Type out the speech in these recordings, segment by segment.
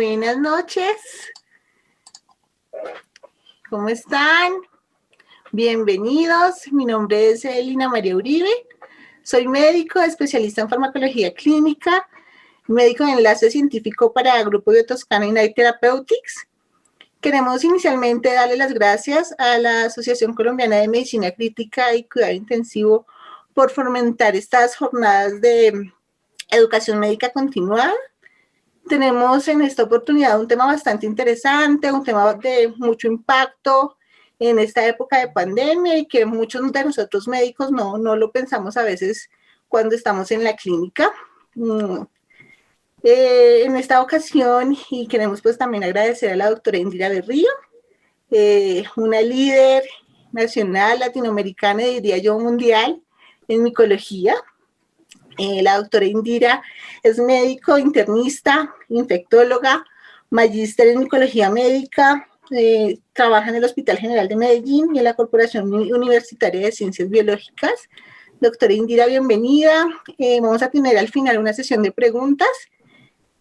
Buenas noches. ¿Cómo están? Bienvenidos. Mi nombre es Lina María Uribe. Soy médico, especialista en farmacología clínica, médico de enlace científico para el Grupo Biotoscana United Therapeutics. Queremos inicialmente darle las gracias a la Asociación Colombiana de Medicina Crítica y Cuidado Intensivo por fomentar estas jornadas de educación médica continuada. Tenemos en esta oportunidad un tema bastante interesante, un tema de mucho impacto en esta época de pandemia y que muchos de nosotros médicos no lo pensamos a veces cuando estamos en la clínica. En esta ocasión, y queremos pues también agradecer a la doctora Indira Berrío, una líder nacional, latinoamericana y diría yo mundial en micología. La doctora Indira es médico, internista, infectóloga, magíster en micología médica, trabaja en el Hospital General de Medellín y en la Corporación Universitaria de Ciencias Biológicas. Doctora Indira, bienvenida. Vamos a tener al final una sesión de preguntas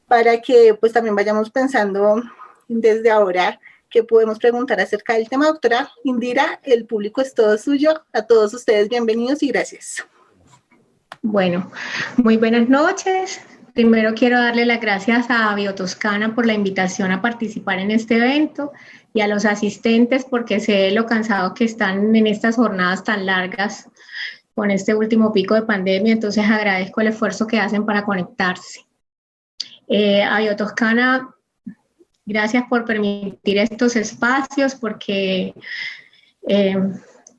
para que pues también vayamos pensando desde ahora qué podemos preguntar acerca del tema. Doctora Indira, el público es todo suyo. A todos ustedes bienvenidos y gracias. Bueno, muy buenas noches. Primero quiero darle las gracias a Biotoscana por la invitación a participar en este evento y a los asistentes porque sé lo cansados que están en estas jornadas tan largas con este último pico de pandemia, entonces agradezco el esfuerzo que hacen para conectarse. A Biotoscana, gracias por permitir estos espacios porque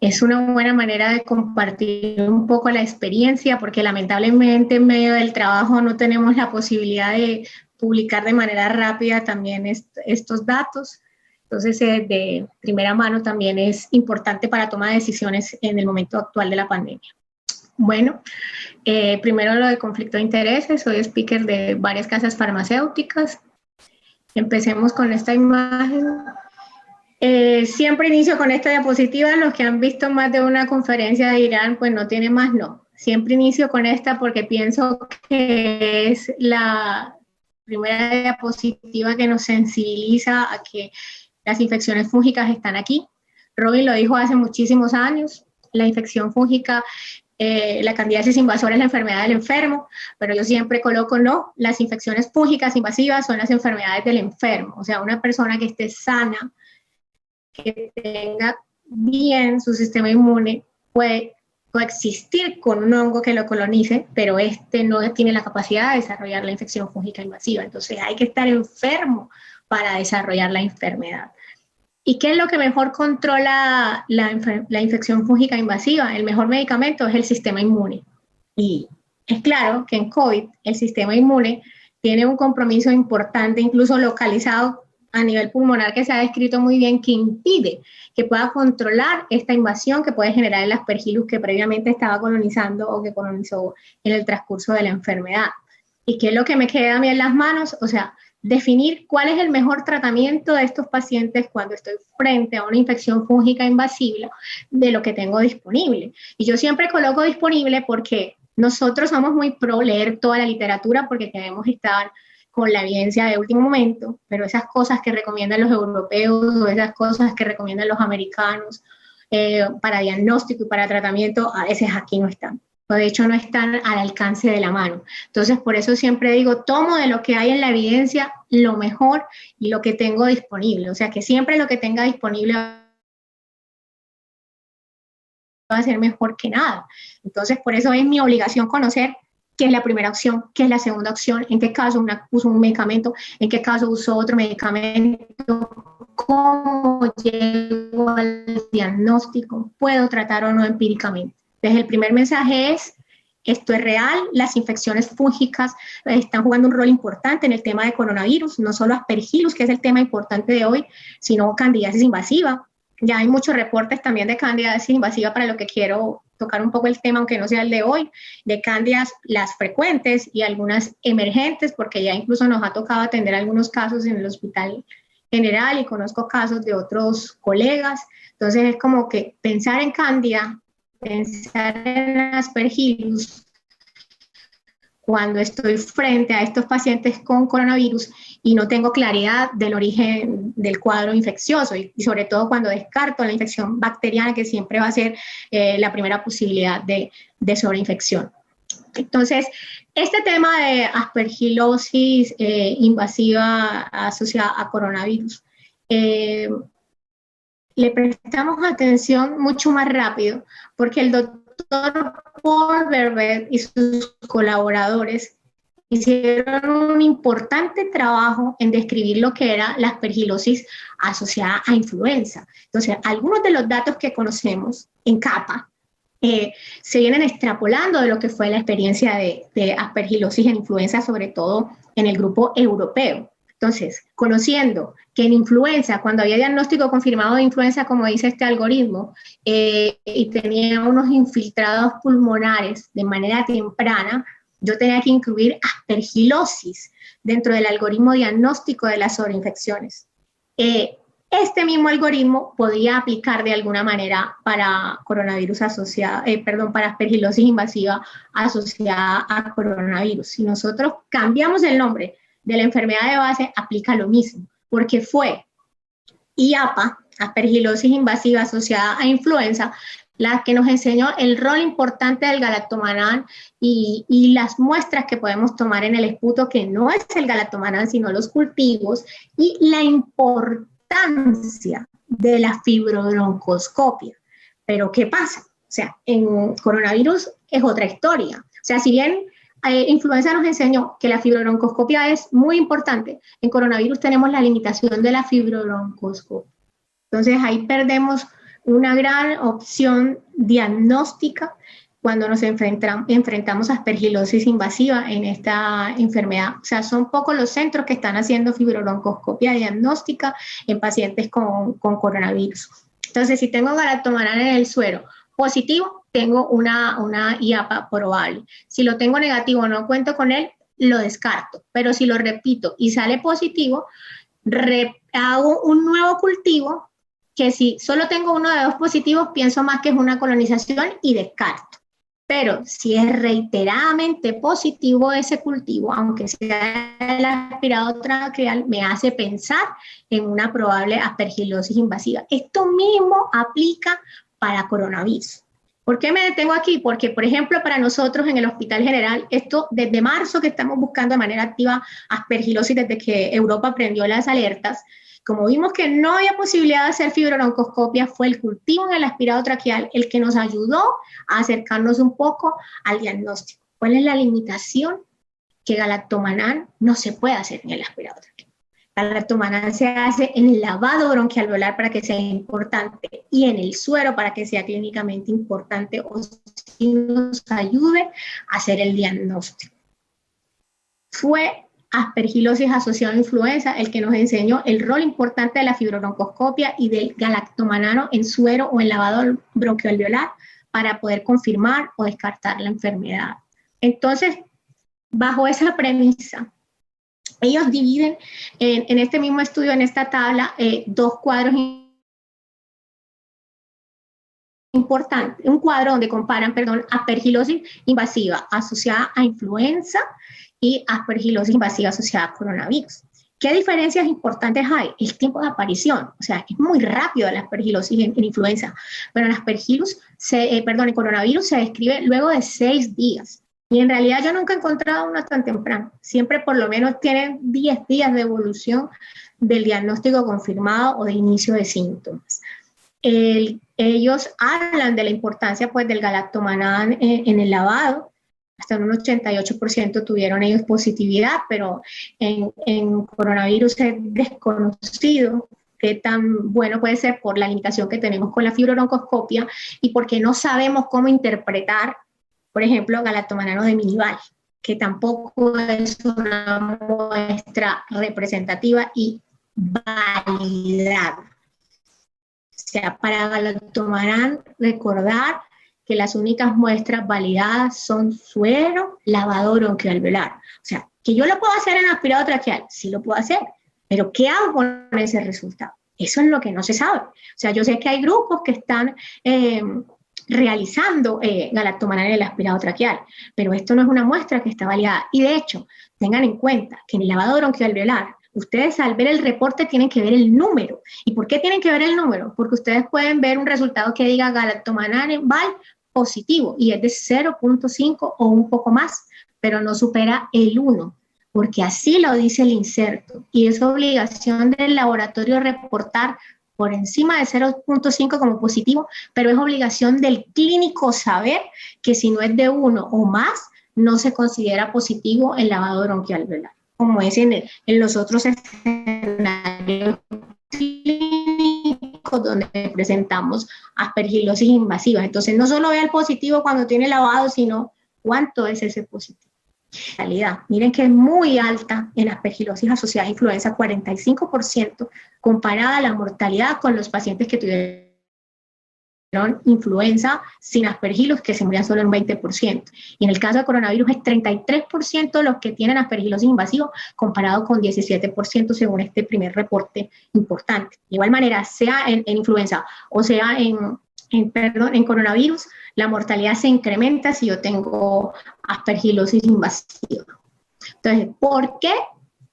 es una buena manera de compartir un poco la experiencia, porque lamentablemente en medio del trabajo no tenemos la posibilidad de publicar de manera rápida también estos datos. Entonces, de primera mano también es importante para toma de decisiones en el momento actual de la pandemia. Bueno, primero lo de conflicto de intereses. Soy speaker de varias casas farmacéuticas. Empecemos con esta imagen. Siempre inicio con esta diapositiva. Los que han visto más de una conferencia dirán, pues no tiene más, no. Siempre inicio con esta porque pienso que es la primera diapositiva que nos sensibiliza a que las infecciones fúngicas están aquí. Robin lo dijo hace muchísimos años, la infección fúngica, la candidiasis invasora es la enfermedad del enfermo, pero yo siempre coloco, no, las infecciones fúngicas invasivas son las enfermedades del enfermo, o sea, una persona que esté sana, que tenga bien su sistema inmune, puede coexistir con un hongo que lo colonice, pero este no tiene la capacidad de desarrollar la infección fúngica invasiva. Entonces hay que estar enfermo para desarrollar la enfermedad. ¿Y qué es lo que mejor controla la infección fúngica invasiva? El mejor medicamento es el sistema inmune. Y es claro que en COVID el sistema inmune tiene un compromiso importante, incluso localizado a nivel pulmonar, que se ha descrito muy bien, que impide que pueda controlar esta invasión que puede generar el Aspergillus que previamente estaba colonizando o que colonizó en el transcurso de la enfermedad. ¿Y qué es lo que me queda a mí en las manos? O sea, definir cuál es el mejor tratamiento de estos pacientes cuando estoy frente a una infección fúngica invasiva de lo que tengo disponible. Y yo siempre coloco disponible porque nosotros somos muy pro leer toda la literatura porque queremos estar con la evidencia de último momento, pero esas cosas que recomiendan los europeos o esas cosas que recomiendan los americanos para diagnóstico y para tratamiento, a veces aquí no están. De hecho, no están al alcance de la mano. Entonces, por eso siempre digo, tomo de lo que hay en la evidencia lo mejor y lo que tengo disponible. O sea, que siempre lo que tenga disponible va a ser mejor que nada. Entonces, por eso es mi obligación conocer qué es la primera opción, qué es la segunda opción, en qué caso uso un medicamento, en qué caso uso otro medicamento, cómo llego al diagnóstico, puedo tratar o no empíricamente. Entonces, el primer mensaje es, esto es real, las infecciones fúngicas están jugando un rol importante en el tema de coronavirus, no solo Aspergillus, que es el tema importante de hoy, sino candidiasis invasiva. Ya hay muchos reportes también de candidiasis invasiva, para lo que quiero tocar un poco el tema, aunque no sea el de hoy, de cándidas, las frecuentes y algunas emergentes, porque ya incluso nos ha tocado atender algunos casos en el Hospital General y conozco casos de otros colegas. Entonces es como que pensar en cándida, pensar en Aspergillus cuando estoy frente a estos pacientes con coronavirus y no tengo claridad del origen del cuadro infeccioso y sobre todo cuando descarto la infección bacteriana, que siempre va a ser la primera posibilidad de sobreinfección. Entonces, este tema de aspergilosis invasiva asociada a coronavirus, le prestamos atención mucho más rápido porque el doctor Paul Vervet y sus colaboradores hicieron un importante trabajo en describir lo que era la aspergilosis asociada a influenza. Entonces, algunos de los datos que conocemos en capa se vienen extrapolando de lo que fue la experiencia de aspergilosis en influenza, sobre todo en el grupo europeo. Entonces, conociendo que en influenza, cuando había diagnóstico confirmado de influenza, como dice este algoritmo, y tenía unos infiltrados pulmonares de manera temprana, yo tenía que incluir aspergilosis dentro del algoritmo diagnóstico de las sobreinfecciones. Este mismo algoritmo podía aplicar de alguna manera para coronavirus asociado, para aspergilosis invasiva asociada a coronavirus. Si nosotros cambiamos el nombre de la enfermedad de base, aplica lo mismo, porque fue IAPA, aspergilosis invasiva asociada a influenza, la que nos enseñó el rol importante del galactomannan y las muestras que podemos tomar en el esputo, que no es el galactomannan, sino los cultivos, y la importancia de la fibrobroncoscopia. Pero ¿qué pasa? O sea, en coronavirus es otra historia. O sea, si bien influenza nos enseñó que la fibrobroncoscopia es muy importante, en coronavirus tenemos la limitación de la fibrobroncoscopia. Entonces ahí perdemos una gran opción diagnóstica cuando nos enfrentamos a aspergilosis invasiva en esta enfermedad. O sea, son pocos los centros que están haciendo fibrobroncoscopia diagnóstica en pacientes con coronavirus. Entonces, si tengo galactomannan en el suero positivo, tengo una IAPA probable. Si lo tengo negativo, no cuento con él, lo descarto. Pero si lo repito y sale positivo, hago un nuevo cultivo que si solo tengo uno de dos positivos, pienso más que es una colonización y descarto. Pero si es reiteradamente positivo ese cultivo, aunque sea el aspirado traqueal, me hace pensar en una probable aspergilosis invasiva. Esto mismo aplica para coronavirus. ¿Por qué me detengo aquí? Porque, por ejemplo, para nosotros en el Hospital General, esto desde marzo que estamos buscando de manera activa aspergilosis, desde que Europa prendió las alertas, como vimos que no había posibilidad de hacer fibrobroncoscopia, fue el cultivo en el aspirado traqueal el que nos ayudó a acercarnos un poco al diagnóstico. ¿Cuál es la limitación? Que galactomannan no se puede hacer en el aspirado traqueal. Galactomannan se hace en el lavado bronquialveolar para que sea importante y en el suero para que sea clínicamente importante o si nos ayude a hacer el diagnóstico. Fue aspergilosis asociada a influenza el que nos enseñó el rol importante de la fibrobroncoscopia y del galactomannan en suero o en lavado bronquialveolar para poder confirmar o descartar la enfermedad. Entonces, bajo esa premisa, ellos dividen en este mismo estudio, en esta tabla, dos cuadros importantes. Un cuadro donde comparan, aspergilosis invasiva asociada a influenza y aspergilosis invasiva asociada a coronavirus. ¿Qué diferencias importantes hay? El tiempo de aparición, o sea, es muy rápido la aspergilosis en influenza, pero en en coronavirus se describe luego de 6 días. Y en realidad yo nunca he encontrado una tan temprano. Siempre por lo menos tienen 10 días de evolución del diagnóstico confirmado o de inicio de síntomas. Ellos hablan de la importancia pues, del galactomannan en el lavado. Hasta un 88% tuvieron ellos positividad, pero en coronavirus es desconocido qué tan bueno puede ser por la limitación que tenemos con la fibrobroncoscopia y porque no sabemos cómo interpretar, por ejemplo, galactomannan de minival, que tampoco es una muestra representativa y validada. O sea, para galactomannan, recordar que las únicas muestras validadas son suero, lavado bronquialveolar. O sea, que yo lo puedo hacer en aspirado traqueal, sí lo puedo hacer, pero ¿qué hago con ese resultado? Eso es lo que no se sabe. O sea, yo sé que hay grupos que están realizando galactomannan en el aspirado traqueal, pero esto no es una muestra que está validada. Y de hecho, tengan en cuenta que en el lavado bronquialveolar, Ustedes al ver el reporte tienen que ver el número. ¿Y por qué tienen que ver el número? Porque ustedes pueden ver un resultado que diga galactomannan positivo y es de 0.5 o un poco más, pero no supera el 1, porque así lo dice el inserto. Y es obligación del laboratorio reportar por encima de 0.5 como positivo, pero es obligación del clínico saber que si no es de 1 o más, no se considera positivo el lavado bronquialveolar, como es en los otros escenarios clínicos donde presentamos aspergilosis invasiva. Entonces, no solo ve el positivo cuando tiene lavado, sino cuánto es ese positivo. Calidad. Miren que es muy alta en aspergilosis asociada a influenza, 45%, comparada a la mortalidad con los pacientes que tuvieron influenza sin aspergilos, que se morían solo en un 20%. Y en el caso de coronavirus es 33% los que tienen aspergilosis invasivo, comparado con 17% según este primer reporte importante. De igual manera, sea en influenza o sea en coronavirus, la mortalidad se incrementa si yo tengo aspergilosis invasiva. Entonces, ¿por qué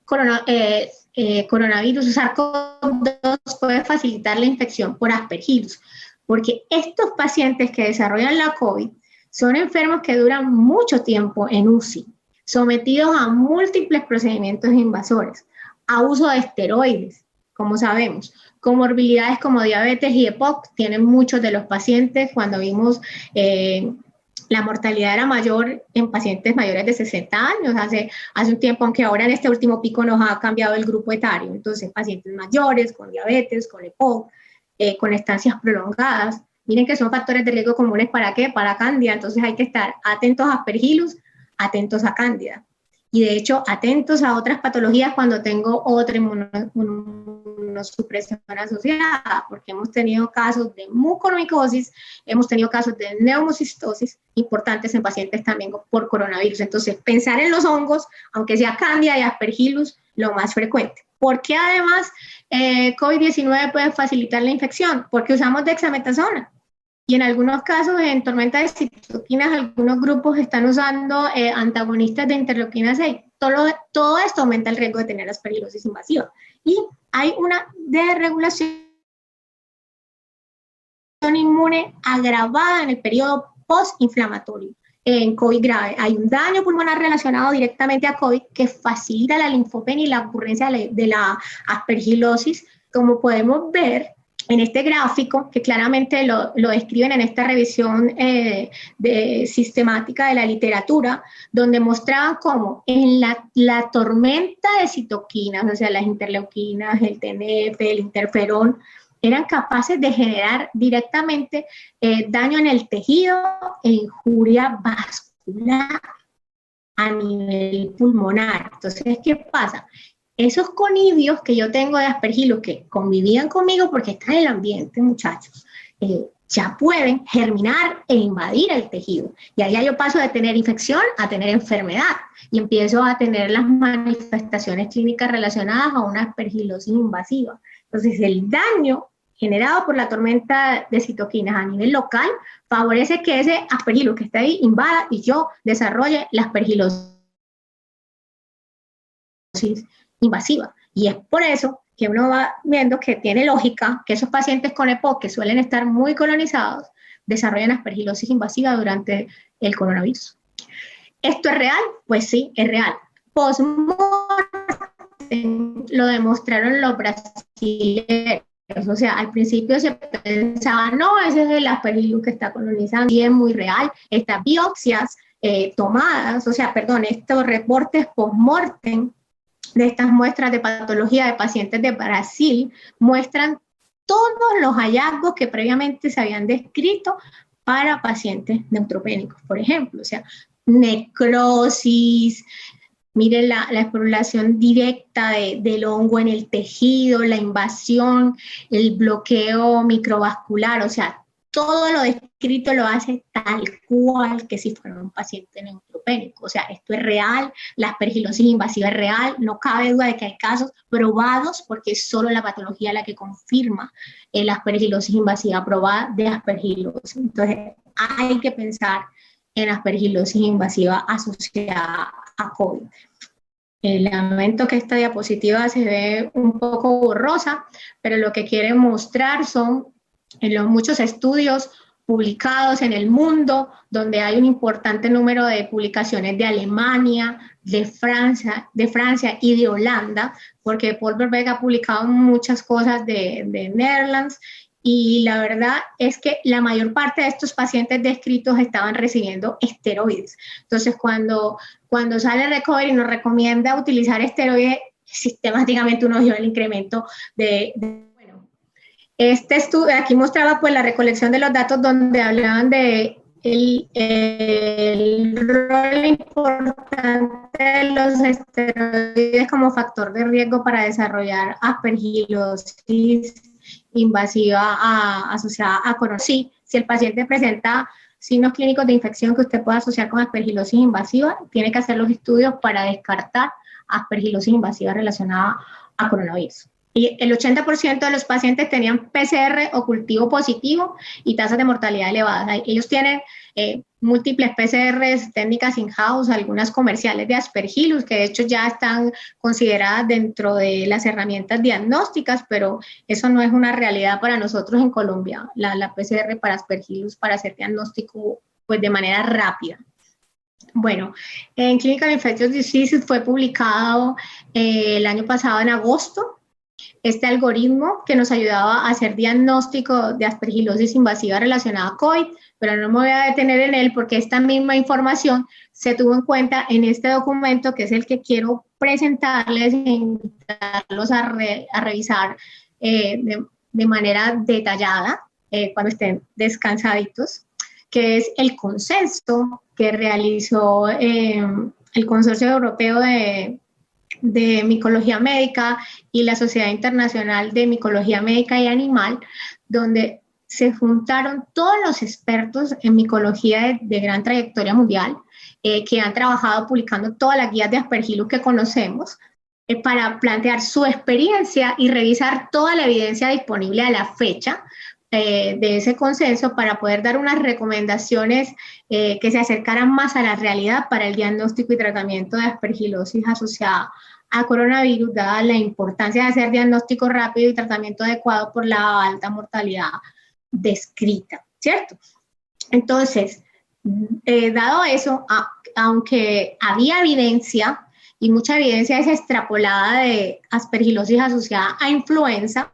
coronavirus o SARS-CoV-2 puede facilitar la infección por aspergillus? Porque estos pacientes que desarrollan la COVID son enfermos que duran mucho tiempo en UCI, sometidos a múltiples procedimientos invasores, a uso de esteroides, como sabemos, comorbilidades como diabetes y EPOC tienen muchos de los pacientes. Cuando vimos la mortalidad era mayor en pacientes mayores de 60 años hace un tiempo, aunque ahora en este último pico nos ha cambiado el grupo etario. Entonces, pacientes mayores, con diabetes, con EPOC, con estancias prolongadas. Miren que son factores de riesgo comunes ¿para qué? Para cándida. Entonces hay que estar atentos a aspergillus, atentos a cándida. Y de hecho, atentos a otras patologías cuando tengo otra inmunosupresión asociada, porque hemos tenido casos de mucormicosis, hemos tenido casos de neumocistosis importantes en pacientes también por coronavirus. Entonces, pensar en los hongos, aunque sea cándida y aspergillus, lo más frecuente. ¿Por qué además COVID-19 puede facilitar la infección? Porque usamos dexametasona. Y en algunos casos, en tormenta de citoquinas, algunos grupos están usando antagonistas de interleuquina 6. Todo esto aumenta el riesgo de tener aspergilosis invasiva. Y hay una desregulación inmune agravada en el periodo postinflamatorio. En COVID grave hay un daño pulmonar relacionado directamente a COVID que facilita la linfopenia y la ocurrencia de la aspergilosis, como podemos ver en este gráfico, que claramente lo describen en esta revisión sistemática de la literatura, donde mostraban cómo en la tormenta de citoquinas, o sea, las interleuquinas, el TNF, el interferón, eran capaces de generar directamente daño en el tejido e injuria vascular a nivel pulmonar. Entonces, ¿qué pasa? Esos conidios que yo tengo de aspergillus que convivían conmigo porque están en el ambiente, muchachos, ya pueden germinar e invadir el tejido. Y allá yo paso de tener infección a tener enfermedad y empiezo a tener las manifestaciones clínicas relacionadas a una aspergilosis invasiva. Entonces, el daño generado por la tormenta de citoquinas a nivel local favorece que ese aspergillus que está ahí invada y yo desarrolle la aspergilosis invasiva. Y es por eso que uno va viendo que tiene lógica que esos pacientes con EPOC, que suelen estar muy colonizados, desarrollan aspergilosis invasiva durante el coronavirus. ¿Esto es real? Pues sí, es real. Post-mortem lo demostraron los brasileños. O sea, al principio se pensaba, no, ese es el aspergillus que está colonizando, y es muy real. Estas biopsias tomadas, estos reportes post-mortem de estas muestras de patología de pacientes de Brasil muestran todos los hallazgos que previamente se habían descrito para pacientes neutropénicos, por ejemplo, o sea, necrosis, miren la esporulación directa del hongo en el tejido, la invasión, el bloqueo microvascular, o sea, todo lo descrito lo hace tal cual que si fuera un paciente neutropénico. O sea, esto es real, la aspergilosis invasiva es real, no cabe duda de que hay casos probados, porque es solo la patología la que confirma la aspergilosis invasiva probada de aspergilosis. Entonces, hay que pensar en aspergilosis invasiva asociada a COVID. Lamento que esta diapositiva se ve un poco borrosa, pero lo que quiere mostrar son en los muchos estudios publicados en el mundo, donde hay un importante número de publicaciones de Alemania, de Francia y de Holanda, porque Paul Verbeek ha publicado muchas cosas de Netherlands, y la verdad es que la mayor parte de estos pacientes descritos estaban recibiendo esteroides. Entonces, cuando sale Recovery y nos recomienda utilizar esteroides, sistemáticamente uno vio el incremento bueno, este estudio, aquí mostraba pues la recolección de los datos donde hablaban de el rol importante de los esteroides como factor de riesgo para desarrollar aspergilosis invasiva asociada a coronavirus. Si el paciente presenta signos clínicos de infección que usted pueda asociar con aspergilosis invasiva, tiene que hacer los estudios para descartar aspergilosis invasiva relacionada a coronavirus. Y el 80% de los pacientes tenían PCR o cultivo positivo y tasas de mortalidad elevadas. Ellos tienen múltiples PCRs, técnicas in-house, algunas comerciales de Aspergillus, que de hecho ya están consideradas dentro de las herramientas diagnósticas, pero eso no es una realidad para nosotros en Colombia, la PCR para Aspergillus, para hacer diagnóstico pues, de manera rápida. Bueno, en Clinical Infectious Diseases fue publicado el año pasado en agosto, este algoritmo que nos ayudaba a hacer diagnóstico de aspergilosis invasiva relacionada a COVID, pero no me voy a detener en él porque esta misma información se tuvo en cuenta en este documento, que es el que quiero presentarles e invitarlos a revisar de manera detallada cuando estén descansaditos, que es el consenso que realizó el Consorcio Europeo de Micología Médica y la Sociedad Internacional de Micología Médica y Animal, donde se juntaron todos los expertos en micología de gran trayectoria mundial, que han trabajado publicando todas las guías de Aspergillus que conocemos, para plantear su experiencia y revisar toda la evidencia disponible a la fecha de ese consenso para poder dar unas recomendaciones que se acercaran más a la realidad para el diagnóstico y tratamiento de aspergilosis asociada a coronavirus, dada la importancia de hacer diagnóstico rápido y tratamiento adecuado por la alta mortalidad descrita, ¿cierto? Entonces, dado eso, aunque había evidencia, y mucha evidencia es extrapolada de aspergilosis asociada a influenza,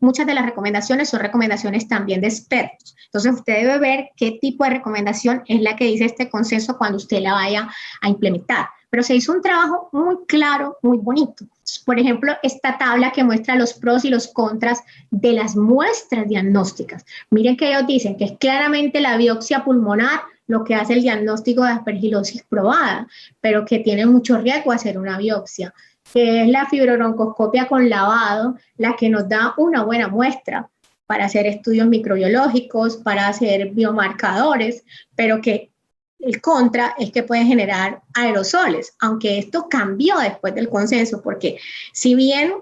muchas de las recomendaciones son recomendaciones también de expertos. Entonces, usted debe ver qué tipo de recomendación es la que dice este consenso cuando usted la vaya a implementar. Pero se hizo un trabajo muy claro, muy bonito. Por ejemplo, esta tabla que muestra los pros y los contras de las muestras diagnósticas. Miren que ellos dicen que es claramente la biopsia pulmonar lo que hace el diagnóstico de aspergilosis probada, pero que tiene mucho riesgo hacer una biopsia, que es la fibrobroncoscopia con lavado, la que nos da una buena muestra para hacer estudios microbiológicos, para hacer biomarcadores, pero que el contra es que puede generar aerosoles, aunque esto cambió después del consenso, porque si bien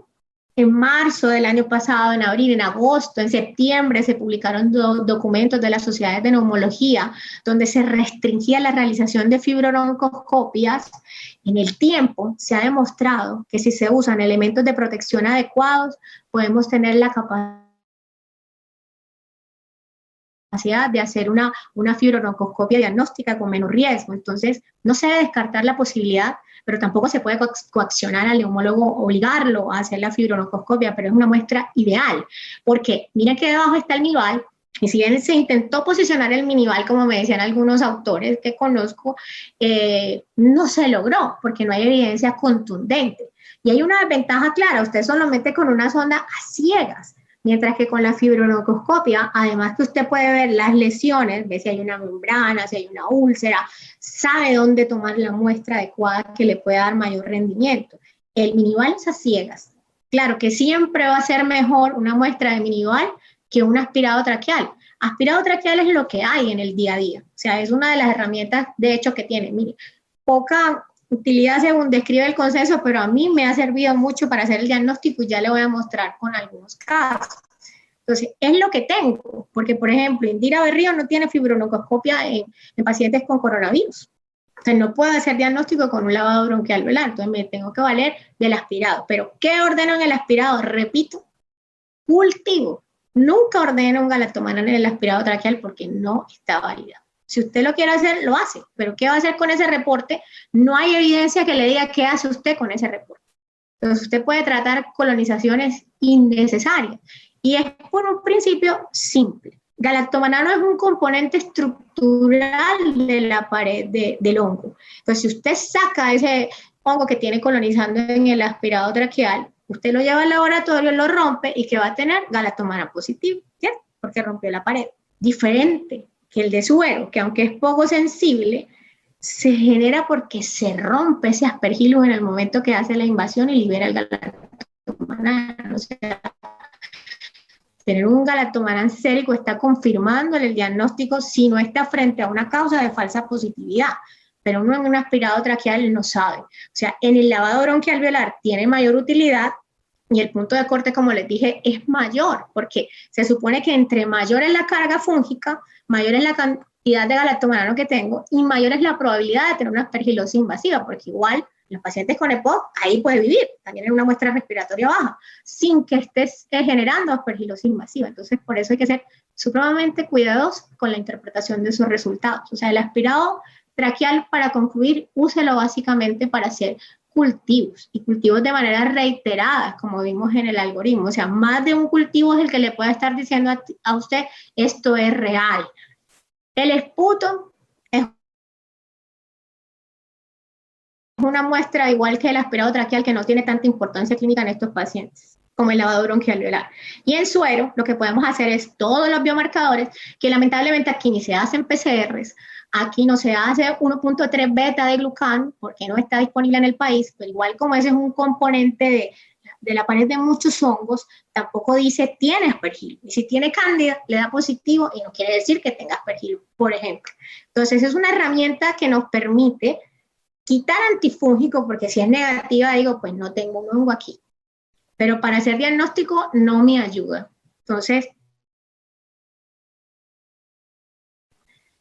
en marzo del año pasado, en abril, en agosto, en septiembre se publicaron documentos de las sociedades de neumología donde se restringía la realización de fibrobroncoscopias. En el tiempo se ha demostrado que si se usan elementos de protección adecuados, podemos tener la capacidad de hacer una fibrobroncoscopia diagnóstica con menos riesgo. Entonces, no se debe descartar la posibilidad, pero tampoco se puede coaccionar al neumólogo, obligarlo a hacer la fibrobroncoscopia, pero es una muestra ideal, porque mira que debajo está el MIVAL, y si bien se intentó posicionar el minival, como me decían algunos autores que conozco, no se logró, porque no hay evidencia contundente. Y hay una desventaja clara, usted solo mete con una sonda a ciegas, mientras que con la fibrobroncoscopia, además que usted puede ver las lesiones, ve si hay una membrana, si hay una úlcera, sabe dónde tomar la muestra adecuada que le pueda dar mayor rendimiento. El minival es a ciegas. Claro que siempre va a ser mejor una muestra de minival que un aspirado traqueal. Aspirado traqueal es lo que hay en el día a día. O sea, es una de las herramientas, de hecho, que tiene. Mire, poca utilidad según describe el consenso, pero a mí me ha servido mucho para hacer el diagnóstico y ya le voy a mostrar con algunos casos. Entonces, es lo que tengo, porque, por ejemplo, Indira Berrío no tiene fibrobroncoscopia en pacientes con coronavirus. Entonces no puedo hacer diagnóstico con un lavado bronquial velar, entonces me tengo que valer del aspirado. Pero ¿qué ordeno en el aspirado? Repito, cultivo. Nunca ordeno un galactomannan en el aspirado traqueal porque no está validado. Si usted lo quiere hacer, lo hace, pero ¿qué va a hacer con ese reporte? No hay evidencia que le diga qué hace usted con ese reporte. Entonces usted puede tratar colonizaciones innecesarias y es por un principio simple. Galactomannan es un componente estructural de la pared del hongo. Entonces, si usted saca ese hongo que tiene colonizando en el aspirado traqueal, usted lo lleva al laboratorio, lo rompe y que va a tener galactomannan positivo, ¿cierto? Porque rompió la pared. Diferente que el de suero, que aunque es poco sensible, se genera porque se rompe ese aspergillus en el momento que hace la invasión y libera el galactomannan. O sea, tener un galactomannan sérico está confirmando el diagnóstico si no está frente a una causa de falsa positividad, pero uno en un aspirado traqueal no sabe. O sea, en el lavado bronquialveolar tiene mayor utilidad y el punto de corte, como les dije, es mayor, porque se supone que entre mayor es la carga fúngica, mayor es la cantidad de galactomannan que tengo y mayor es la probabilidad de tener una aspergilosis invasiva, porque igual los pacientes con EPOC, ahí puede vivir, también en una muestra respiratoria baja, sin que estés generando aspergilosis invasiva. Entonces, por eso hay que ser supremamente cuidadosos con la interpretación de esos resultados. O sea, el aspirado traqueal, para concluir, úselo básicamente para hacer cultivos, y cultivos de manera reiterada, como vimos en el algoritmo. O sea, más de un cultivo es el que le puede estar diciendo a usted, esto es real. El esputo es una muestra igual que el aspirado traqueal que no tiene tanta importancia clínica en estos pacientes, como el lavado bronquialveolar. Y en suero, lo que podemos hacer es todos los biomarcadores, que lamentablemente aquí ni se hacen PCRs, aquí no se hace 1.3 beta de glucán, porque no está disponible en el país, pero igual como ese es un componente de la pared de muchos hongos, tampoco dice tiene aspergillus. Y si tiene cándida, le da positivo y no quiere decir que tenga aspergillus, por ejemplo. Entonces es una herramienta que nos permite quitar antifúngico, porque si es negativa, digo, pues no tengo un hongo aquí. Pero para hacer diagnóstico no me ayuda. Entonces,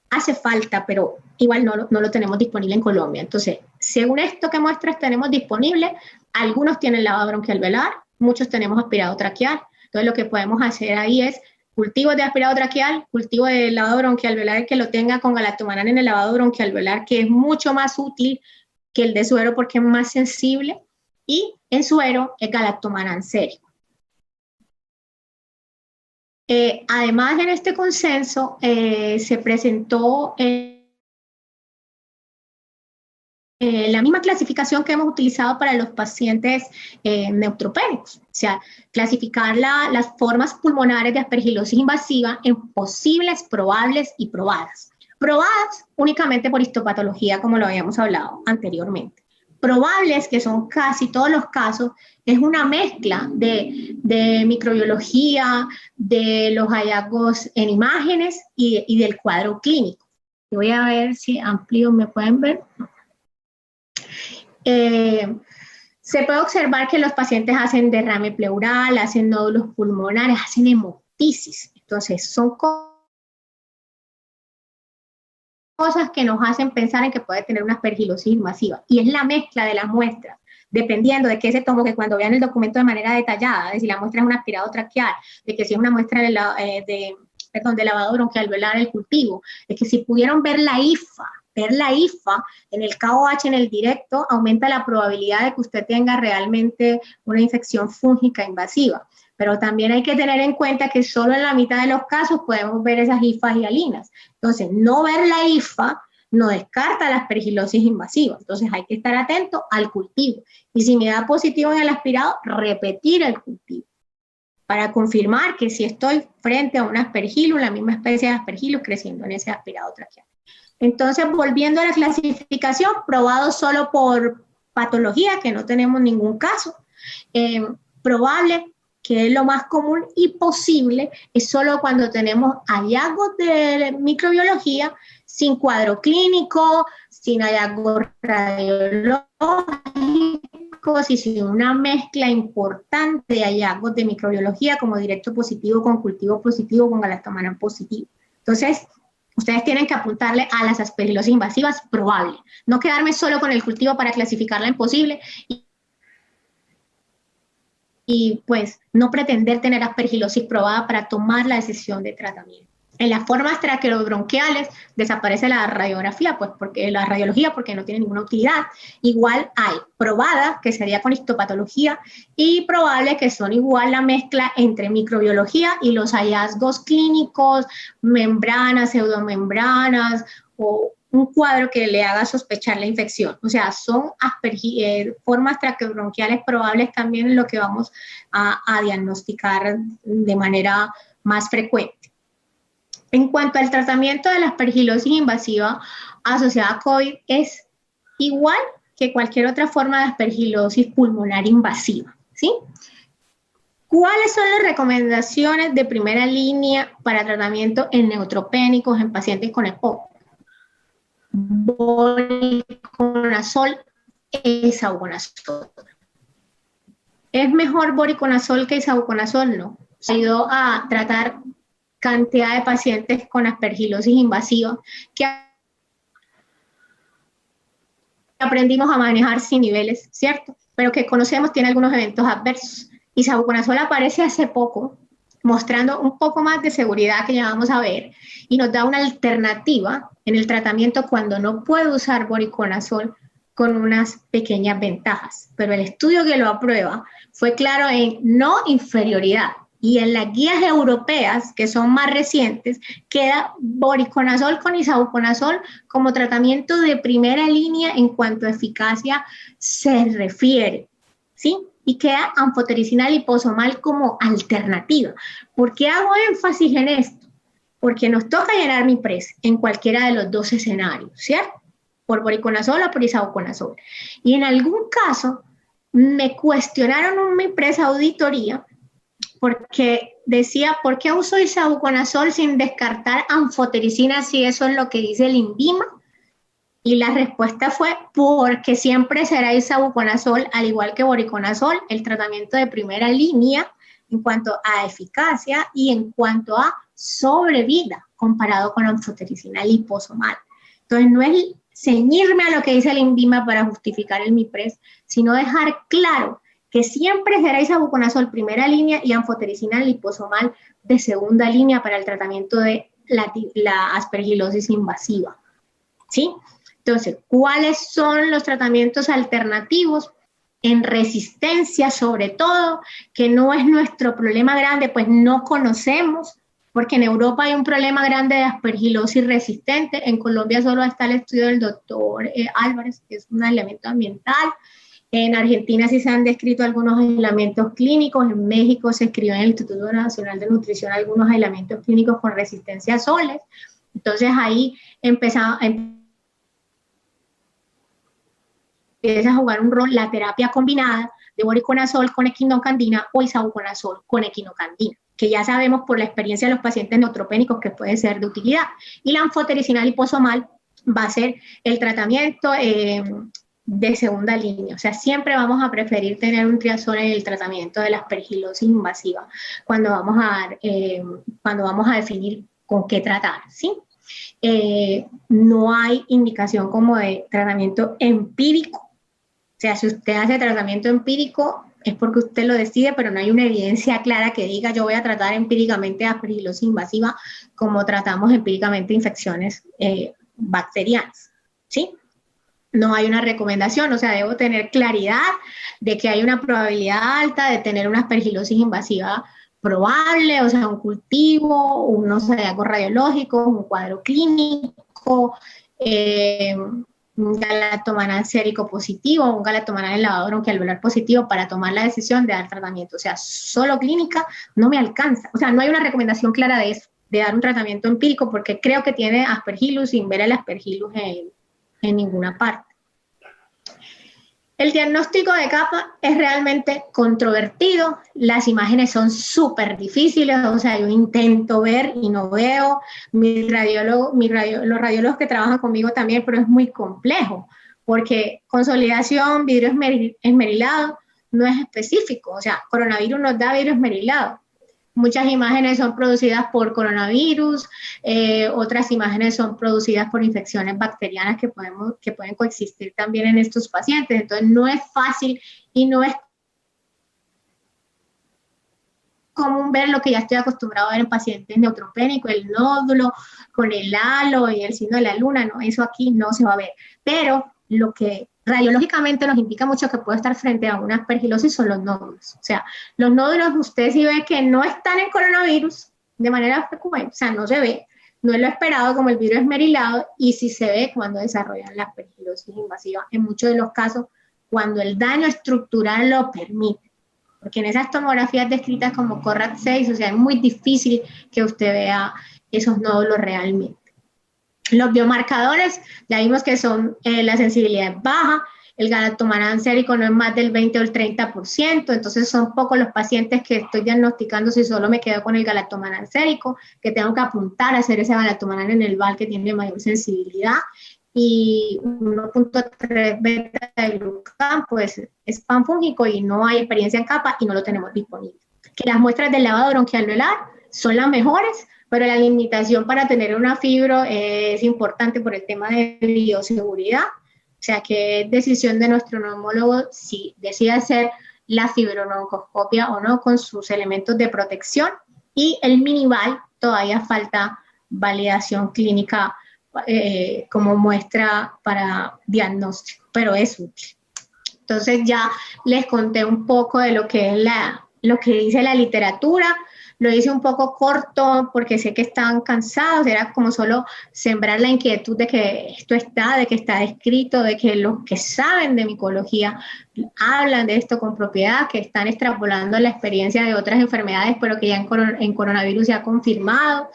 hace falta, pero igual no lo tenemos disponible en Colombia. Entonces, según esto que muestras tenemos disponible, algunos tienen lavado bronquialveolar, muchos tenemos aspirado traqueal. Entonces, lo que podemos hacer ahí es cultivo de aspirado traqueal, cultivo de lavado bronquialveolar que lo tenga con galactomannan en el lavado bronquialveolar, que es mucho más útil que el de suero porque es más sensible, y en suero es galactomannan sérico. Además, en este consenso se presentó la misma clasificación que hemos utilizado para los pacientes neutropénicos, o sea, clasificar las formas pulmonares de aspergilosis invasiva en posibles, probables y probadas. Probadas únicamente por histopatología, como lo habíamos hablado anteriormente. Probables, que son casi todos los casos, es una mezcla de microbiología, de los hallazgos en imágenes y del cuadro clínico. Voy a ver si amplio, ¿me pueden ver? Se puede observar que los pacientes hacen derrame pleural, hacen nódulos pulmonares, hacen hemotisis. Entonces, son cosas que nos hacen pensar en que puede tener una aspergilosis invasiva. Y es la mezcla de las muestras, dependiendo de qué se tomó, que cuando vean el documento de manera detallada, de si la muestra es un aspirado traqueal, de que si es una muestra de lavado bronquialveolar, el cultivo, de que si pudieron ver la IFA en el KOH en el directo, aumenta la probabilidad de que usted tenga realmente una infección fúngica invasiva. Pero también hay que tener en cuenta que solo en la mitad de los casos podemos ver esas IFAs y alinas. Entonces, no ver la IFA no descarta la aspergilosis invasiva. Entonces, hay que estar atento al cultivo. Y si me da positivo en el aspirado, repetir el cultivo para confirmar que si estoy frente a un aspergillus, la misma especie de aspergillus creciendo en ese aspirado traqueal. Entonces, volviendo a la clasificación, probado solo por patología, que no tenemos ningún caso. Probable, que es lo más común, y posible es solo cuando tenemos hallazgos de microbiología sin cuadro clínico, sin hallazgos radiológicos y sin una mezcla importante de hallazgos de microbiología como directo positivo con cultivo positivo con galactomannan positivo. Entonces, Ustedes tienen que apuntarle a las aspergilosis invasivas probable, no quedarme solo con el cultivo para clasificarla en posible y pues no pretender tener aspergilosis probada para tomar la decisión de tratamiento. En las formas traqueobronquiales desaparece la radiografía, pues porque la radiología porque no tiene ninguna utilidad. Igual hay probada, que sería con histopatología, y probable, que son igual la mezcla entre microbiología y los hallazgos clínicos, membranas, pseudomembranas o un cuadro que le haga sospechar la infección. O sea, son formas traqueobronquiales probables también lo que vamos a diagnosticar de manera más frecuente. En cuanto al tratamiento de la aspergilosis invasiva asociada a COVID, es igual que cualquier otra forma de aspergilosis pulmonar invasiva, ¿sí? ¿Cuáles son las recomendaciones de primera línea para tratamiento en neutropénicos en pacientes con EPOC? Voriconazol, isavuconazol. ¿Es mejor voriconazol que isavuconazol? No. Se ha ido a tratar cantidad de pacientes con aspergilosis invasiva que aprendimos a manejar sin niveles, ¿cierto? Pero que conocemos tiene algunos eventos adversos. Isavuconazol aparece hace poco, mostrando un poco más de seguridad que ya vamos a ver, y nos da una alternativa en el tratamiento cuando no puedo usar voriconazol con unas pequeñas ventajas. Pero el estudio que lo aprueba fue claro en no inferioridad. Y en las guías europeas, que son más recientes, queda voriconazol con isavuconazol como tratamiento de primera línea en cuanto a eficacia se refiere, ¿sí? Y queda anfotericina liposomal como alternativa. ¿Por qué hago énfasis en esto? Porque nos toca llenar MIPRES en cualquiera de los dos escenarios, ¿cierto? Por voriconazol o por isavuconazol. Y en algún caso me cuestionaron un MIPRES auditoría porque decía, ¿por qué uso isavuconazol sin descartar anfotericina si eso es lo que dice el INVIMA? Y la respuesta fue, porque siempre será isavuconazol, al igual que voriconazol, el tratamiento de primera línea en cuanto a eficacia y en cuanto a sobrevida, comparado con anfotericina liposomal. Entonces, no es ceñirme a lo que dice el INVIMA para justificar el MIPRES, sino dejar claro que siempre será isavuconazol primera línea y anfotericina liposomal de segunda línea para el tratamiento de la aspergilosis invasiva, ¿sí? Entonces, ¿cuáles son los tratamientos alternativos? En resistencia, sobre todo, que no es nuestro problema grande, pues no conocemos, porque en Europa hay un problema grande de aspergilosis resistente. En Colombia solo está el estudio del doctor Álvarez, que es un elemento ambiental. En Argentina sí se han descrito algunos aislamientos clínicos, en México se escribió en el Instituto Nacional de Nutrición algunos aislamientos clínicos con resistencia a soles. Entonces ahí empieza a jugar un rol la terapia combinada de voriconazol con equinocandina o isavuconazol con equinocandina, que ya sabemos por la experiencia de los pacientes neutropénicos que puede ser de utilidad. Y la anfotericina liposomal va a ser el tratamiento de segunda línea. O sea, siempre vamos a preferir tener un triazol en el tratamiento de la aspergilosis invasiva cuando vamos a definir con qué tratar, ¿sí? No hay indicación como de tratamiento empírico. O sea, si usted hace tratamiento empírico es porque usted lo decide, pero no hay una evidencia clara que diga yo voy a tratar empíricamente aspergilosis invasiva como tratamos empíricamente infecciones bacterianas, ¿sí? No hay una recomendación, o sea, debo tener claridad de que hay una probabilidad alta de tener una aspergilosis invasiva probable, o sea, un cultivo, unos hallazgos radiológicos, un cuadro clínico, un galactomanal sérico positivo, un galactomanal elevado bronquialveolar positivo para tomar la decisión de dar tratamiento. O sea, solo clínica no me alcanza. O sea, no hay una recomendación clara de eso, de dar un tratamiento empírico, porque creo que tiene aspergillus sin ver el aspergillus en ninguna parte. El diagnóstico de capa es realmente controvertido, las imágenes son súper difíciles, o sea, yo intento ver y no veo, los radiólogos que trabajan conmigo también, pero es muy complejo, porque consolidación, vidrio esmerilado, no es específico, o sea, coronavirus nos da vidrio esmerilado, Muchas imágenes son producidas por coronavirus, otras imágenes son producidas por infecciones bacterianas que pueden coexistir también en estos pacientes. Entonces no es fácil y no es común ver lo que ya estoy acostumbrado a ver en pacientes neutropénicos, el nódulo con el halo y el signo de la luna, no, eso aquí no se va a ver. Pero lo que radiológicamente nos indica mucho que puede estar frente a una aspergilosis son los nódulos. O sea, los nódulos usted sí ve que no están en coronavirus de manera frecuente, o sea, no se ve, no es lo esperado como el virus esmerilado, y sí se ve cuando desarrollan la aspergilosis invasiva, en muchos de los casos cuando el daño estructural lo permite. Porque en esas tomografías descritas como CORAT6, o sea, es muy difícil que usted vea esos nódulos realmente. Los biomarcadores, ya vimos que son la sensibilidad es baja, el galactomannan sérico no es más del 20 o el 30%, entonces son pocos los pacientes que estoy diagnosticando si solo me quedo con el galactomannan sérico, que tengo que apuntar a hacer ese galactomannan en el VAL que tiene mayor sensibilidad, y 1.3 beta de glucán, pues es panfúngico y no hay experiencia en capa y no lo tenemos disponible. Que las muestras del lavado bronquialveolar son las mejores, pero la limitación para tener una fibro es importante por el tema de bioseguridad, o sea que es decisión de nuestro neumólogo si decide hacer la fibrononcoscopia o no con sus elementos de protección, y el minival todavía falta validación clínica como muestra para diagnóstico, pero es útil. Entonces ya les conté un poco de lo que es lo que dice la literatura. Lo hice un poco corto porque sé que están cansados, era como solo sembrar la inquietud de que esto está, de que está escrito, de que los que saben de micología hablan de esto con propiedad, que están extrapolando la experiencia de otras enfermedades, pero que ya en coronavirus se ha confirmado.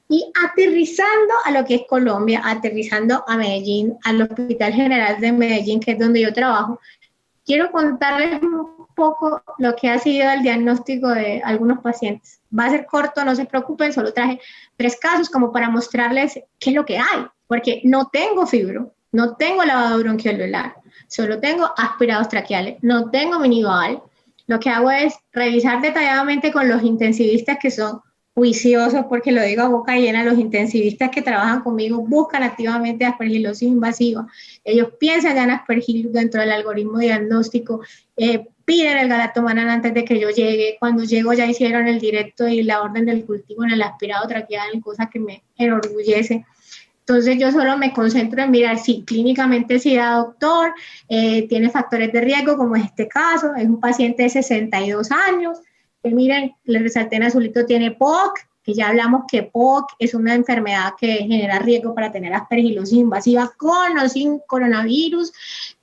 Y aterrizando a lo que es Colombia, aterrizando a Medellín, al Hospital General de Medellín, que es donde yo trabajo, quiero contarles un poco lo que ha sido el diagnóstico de algunos pacientes. Va a ser corto, no se preocupen, solo traje 3 casos como para mostrarles qué es lo que hay, porque no tengo fibro, no tengo lavado bronquialveolar, solo tengo aspirados traqueales, no tengo minival. Lo que hago es revisar detalladamente con los intensivistas que son juiciosos, porque lo digo a boca llena, los intensivistas que trabajan conmigo buscan activamente aspergilosis invasiva. Ellos piensan ya en aspergilus dentro del algoritmo diagnóstico, piden el galactomannan antes de que yo llegue. Cuando llego ya hicieron el directo y la orden del cultivo en el aspirado traqueal, cosa que me enorgullece. Entonces yo solo me concentro en mirar si clínicamente sí da doctor, tiene factores de riesgo como es este caso, es un paciente de 62 años, que miren, les resalté en azulito, tiene POC, que ya hablamos que POC es una enfermedad que genera riesgo para tener aspergilosis invasiva con o sin coronavirus,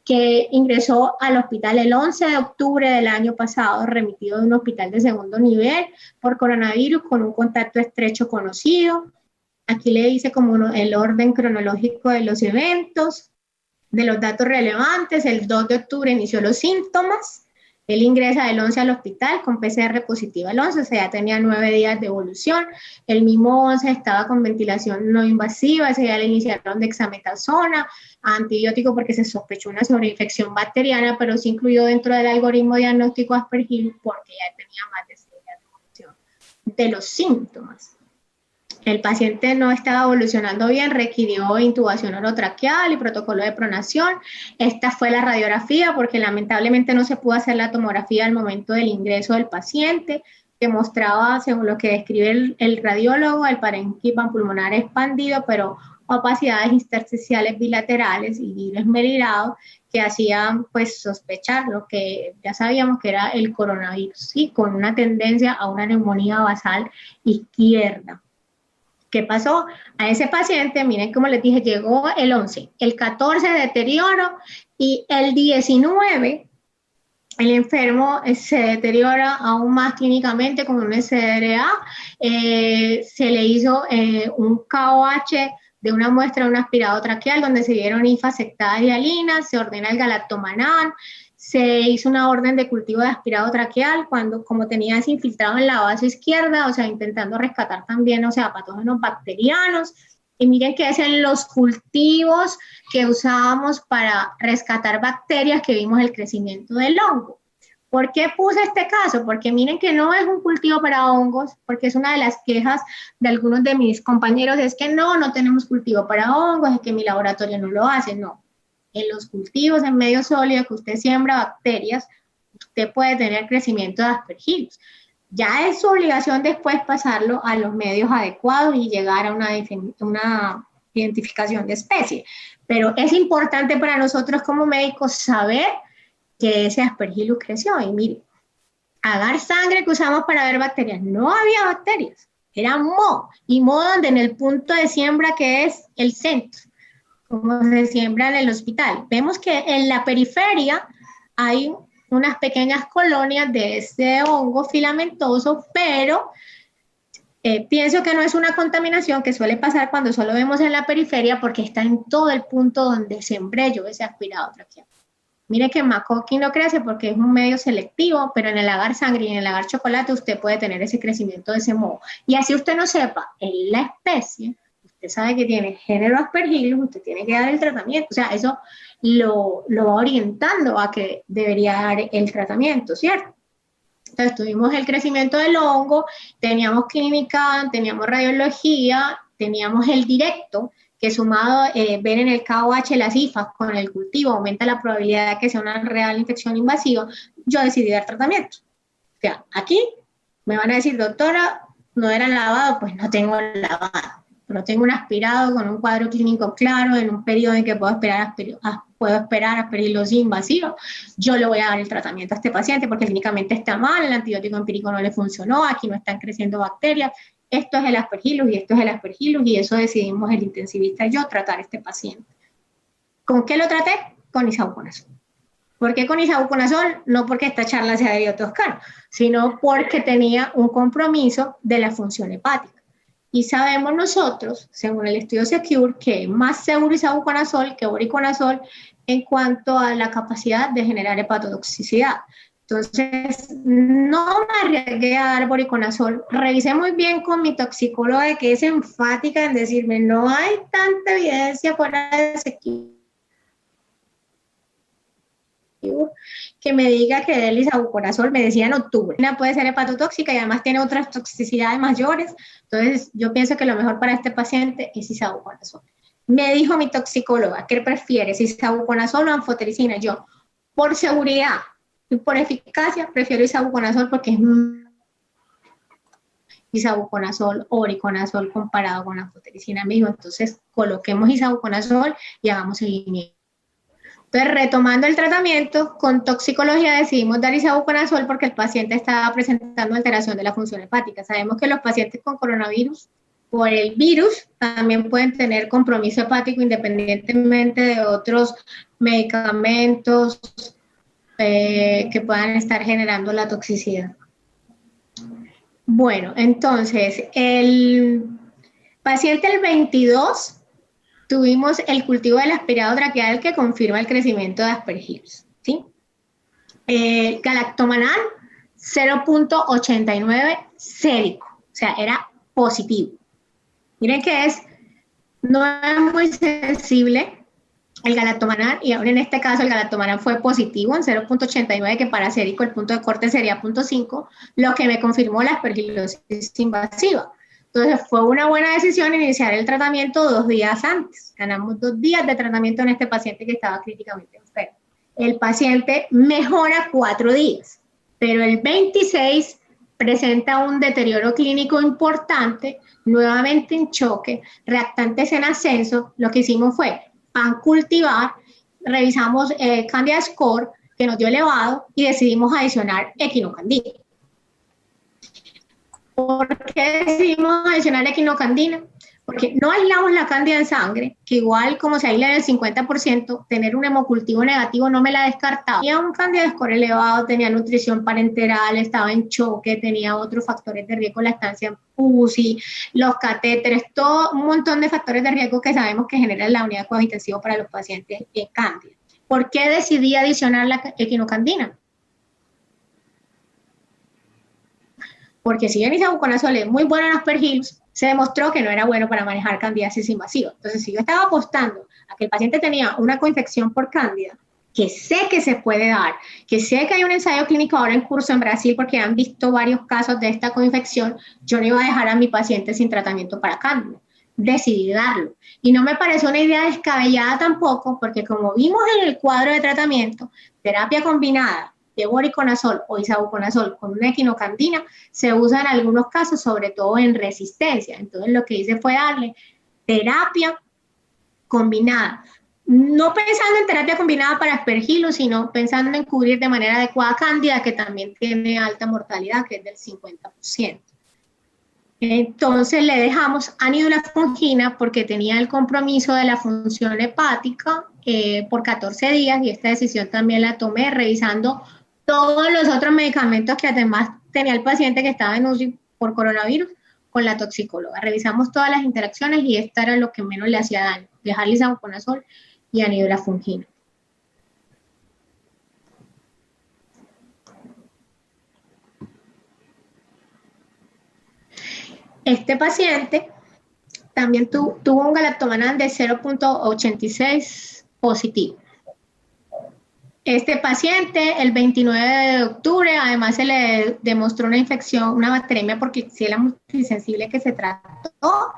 que ingresó al hospital el 11 de octubre del año pasado, remitido de un hospital de segundo nivel por coronavirus con un contacto estrecho conocido. Aquí le dice como el orden cronológico de los eventos, de los datos relevantes. El 2 de octubre inició los síntomas. Él ingresa del 11 al hospital con PCR positiva el 11, o sea, ya tenía 9 días de evolución. El mismo 11 estaba con ventilación no invasiva, ese día le iniciaron dexametasona, antibiótico porque se sospechó una sobreinfección bacteriana, pero se incluyó dentro del algoritmo diagnóstico Aspergillus porque ya tenía más de 6 días de evolución de los síntomas. El paciente no estaba evolucionando bien, requirió intubación orotraqueal y protocolo de pronación. Esta fue la radiografía porque lamentablemente no se pudo hacer la tomografía al momento del ingreso del paciente, que mostraba, según lo que describe el radiólogo, el parénquima pulmonar expandido, pero opacidades intersticiales bilaterales y vidrio esmerilado que hacían pues sospechar lo que ya sabíamos que era el coronavirus, ¿sí? Con una tendencia a una neumonía basal izquierda. ¿Qué pasó? A ese paciente, miren como les dije, llegó el 11, el 14 deterioro y el 19 el enfermo se deteriora aún más clínicamente con un SDRA, se le hizo un KOH de una muestra de un aspirado traqueal donde se dieron ifacectadas hialinas, se ordena el galactomannan, se hizo una orden de cultivo de aspirado traqueal cuando, como tenía desinfiltrado en la base izquierda, o sea, intentando rescatar también, o sea, patógenos bacterianos. Y miren que es en los cultivos que usábamos para rescatar bacterias que vimos el crecimiento del hongo. ¿Por qué puse este caso? Porque miren que no es un cultivo para hongos, porque es una de las quejas de algunos de mis compañeros, es que no tenemos cultivo para hongos, es que mi laboratorio no lo hace, no. En los cultivos en medio sólido que usted siembra bacterias, usted puede tener crecimiento de Aspergillus. Ya es su obligación después pasarlo a los medios adecuados y llegar a una identificación de especie. Pero es importante para nosotros como médicos saber que ese Aspergillus creció. Y mire, agar sangre que usamos para ver bacterias, no había bacterias, era moho. Y moho donde en el punto de siembra que es el centro, como se siembra en el hospital. Vemos que en la periferia hay unas pequeñas colonias de este hongo filamentoso, pero pienso que no es una contaminación que suele pasar cuando solo vemos en la periferia porque está en todo el punto donde sembré yo ese aspirado traqueado. Mire que Macoqui no crece porque es un medio selectivo, pero en el agar sangre y en el agar chocolate usted puede tener ese crecimiento de ese moho. Y así usted no sepa en la especie, usted sabe que tiene género Aspergillus, usted tiene que dar el tratamiento. O sea, eso lo va orientando a que debería dar el tratamiento, ¿cierto? Entonces tuvimos el crecimiento del hongo, teníamos clínica, teníamos radiología, teníamos el directo, que sumado ver en el KOH las IFAs con el cultivo aumenta la probabilidad de que sea una real infección invasiva. Yo decidí dar tratamiento. O sea, aquí me van a decir, doctora, no era lavado, pues no tengo lavado, pero tengo un aspirado con un cuadro clínico claro en un periodo en que puedo esperar Aspergillus invasivo. Yo le voy a dar el tratamiento a este paciente porque clínicamente está mal, el antibiótico empírico no le funcionó, aquí no están creciendo bacterias. Esto es el Aspergillus y esto es el Aspergillus y eso decidimos el intensivista y yo tratar a este paciente. ¿Con qué lo traté? Con isavuconazol. ¿Por qué con isavuconazol? No porque esta charla sea de Biotoscano, sino porque tenía un compromiso de la función hepática. Y sabemos nosotros, según el estudio SECURE, que es más seguro isavuconazol que voriconazol en cuanto a la capacidad de generar hepatotoxicidad. Entonces, no me arriesgué a dar voriconazol. Revisé muy bien con mi toxicóloga que es enfática en decirme, no hay tanta evidencia fuera de SECURE que me diga que el isavuconazol, me decía en octubre, puede ser hepatotóxica y además tiene otras toxicidades mayores. Entonces, yo pienso que lo mejor para este paciente es isavuconazol. Me dijo mi toxicóloga, ¿qué prefieres, isavuconazol o anfotericina? Yo, por seguridad y por eficacia, prefiero isavuconazol porque es isavuconazol o voriconazol comparado con anfotericina. Me dijo, entonces coloquemos isavuconazol y hagamos seguimiento. Entonces, retomando el tratamiento, con toxicología decidimos dar isavuconazol porque el paciente estaba presentando alteración de la función hepática. Sabemos que los pacientes con coronavirus, por el virus, también pueden tener compromiso hepático independientemente de otros medicamentos que puedan estar generando la toxicidad. Bueno, entonces, el paciente el 22 tuvimos el cultivo del aspirado traqueal que confirma el crecimiento de Aspergillus, ¿sí? Galactomannan 0.89 sérico, o sea, era positivo. Miren que no es muy sensible el galactomannan, y ahora en este caso el galactomannan fue positivo en 0.89, que para sérico el punto de corte sería 0.5, lo que me confirmó la aspergilosis invasiva. Entonces fue una buena decisión iniciar el tratamiento 2 días antes. Ganamos 2 días de tratamiento en este paciente que estaba críticamente enfermo. El paciente mejora 4 días, pero el 26 presenta un deterioro clínico importante, nuevamente en choque, reactantes en ascenso. Lo que hicimos fue cultivar, revisamos Candida Score, que nos dio elevado, y decidimos adicionar equinocandina. ¿Por qué decidimos adicionar equinocandina? Porque no aislamos la cándida en sangre, que igual como se aísla en el 50%, tener un hemocultivo negativo no me la descartaba. Tenía un Candida Score elevado, tenía nutrición parenteral, estaba en choque, tenía otros factores de riesgo, la estancia en UCI, los catéteres, todo un montón de factores de riesgo que sabemos que generan la unidad de cuidado intensivo para los pacientes en Candida. ¿Por qué decidí adicionar la equinocandina? Porque si bien isavuconazol es muy bueno en Aspergillus, se demostró que no era bueno para manejar candidiasis invasiva. Entonces, si yo estaba apostando a que el paciente tenía una coinfección por cándida, que sé que se puede dar, que sé que hay un ensayo clínico ahora en curso en Brasil porque han visto varios casos de esta coinfección, yo no iba a dejar a mi paciente sin tratamiento para cándida. Decidí darlo. Y no me pareció una idea descabellada tampoco, porque como vimos en el cuadro de tratamiento, terapia combinada de voriconazol o isavuconazol con una equinocandina se usa en algunos casos, sobre todo en resistencia. Entonces lo que hice fue darle terapia combinada. No pensando en terapia combinada para aspergillus, sino pensando en cubrir de manera adecuada cándida, que también tiene alta mortalidad, que es del 50%. Entonces le dejamos anidulafungina porque tenía el compromiso de la función hepática por 14 días y esta decisión también la tomé revisando todos los otros medicamentos que además tenía el paciente que estaba en UCI por coronavirus con la toxicóloga. Revisamos todas las interacciones y esta era lo que menos le hacía daño, dejarle isavuconazol y anidulafungina. Este paciente también tuvo un galactomannan de 0.86 positivo. Este paciente, el 29 de octubre, además se le demostró una infección, una bacteremia por Klebsiella multisensible que se trató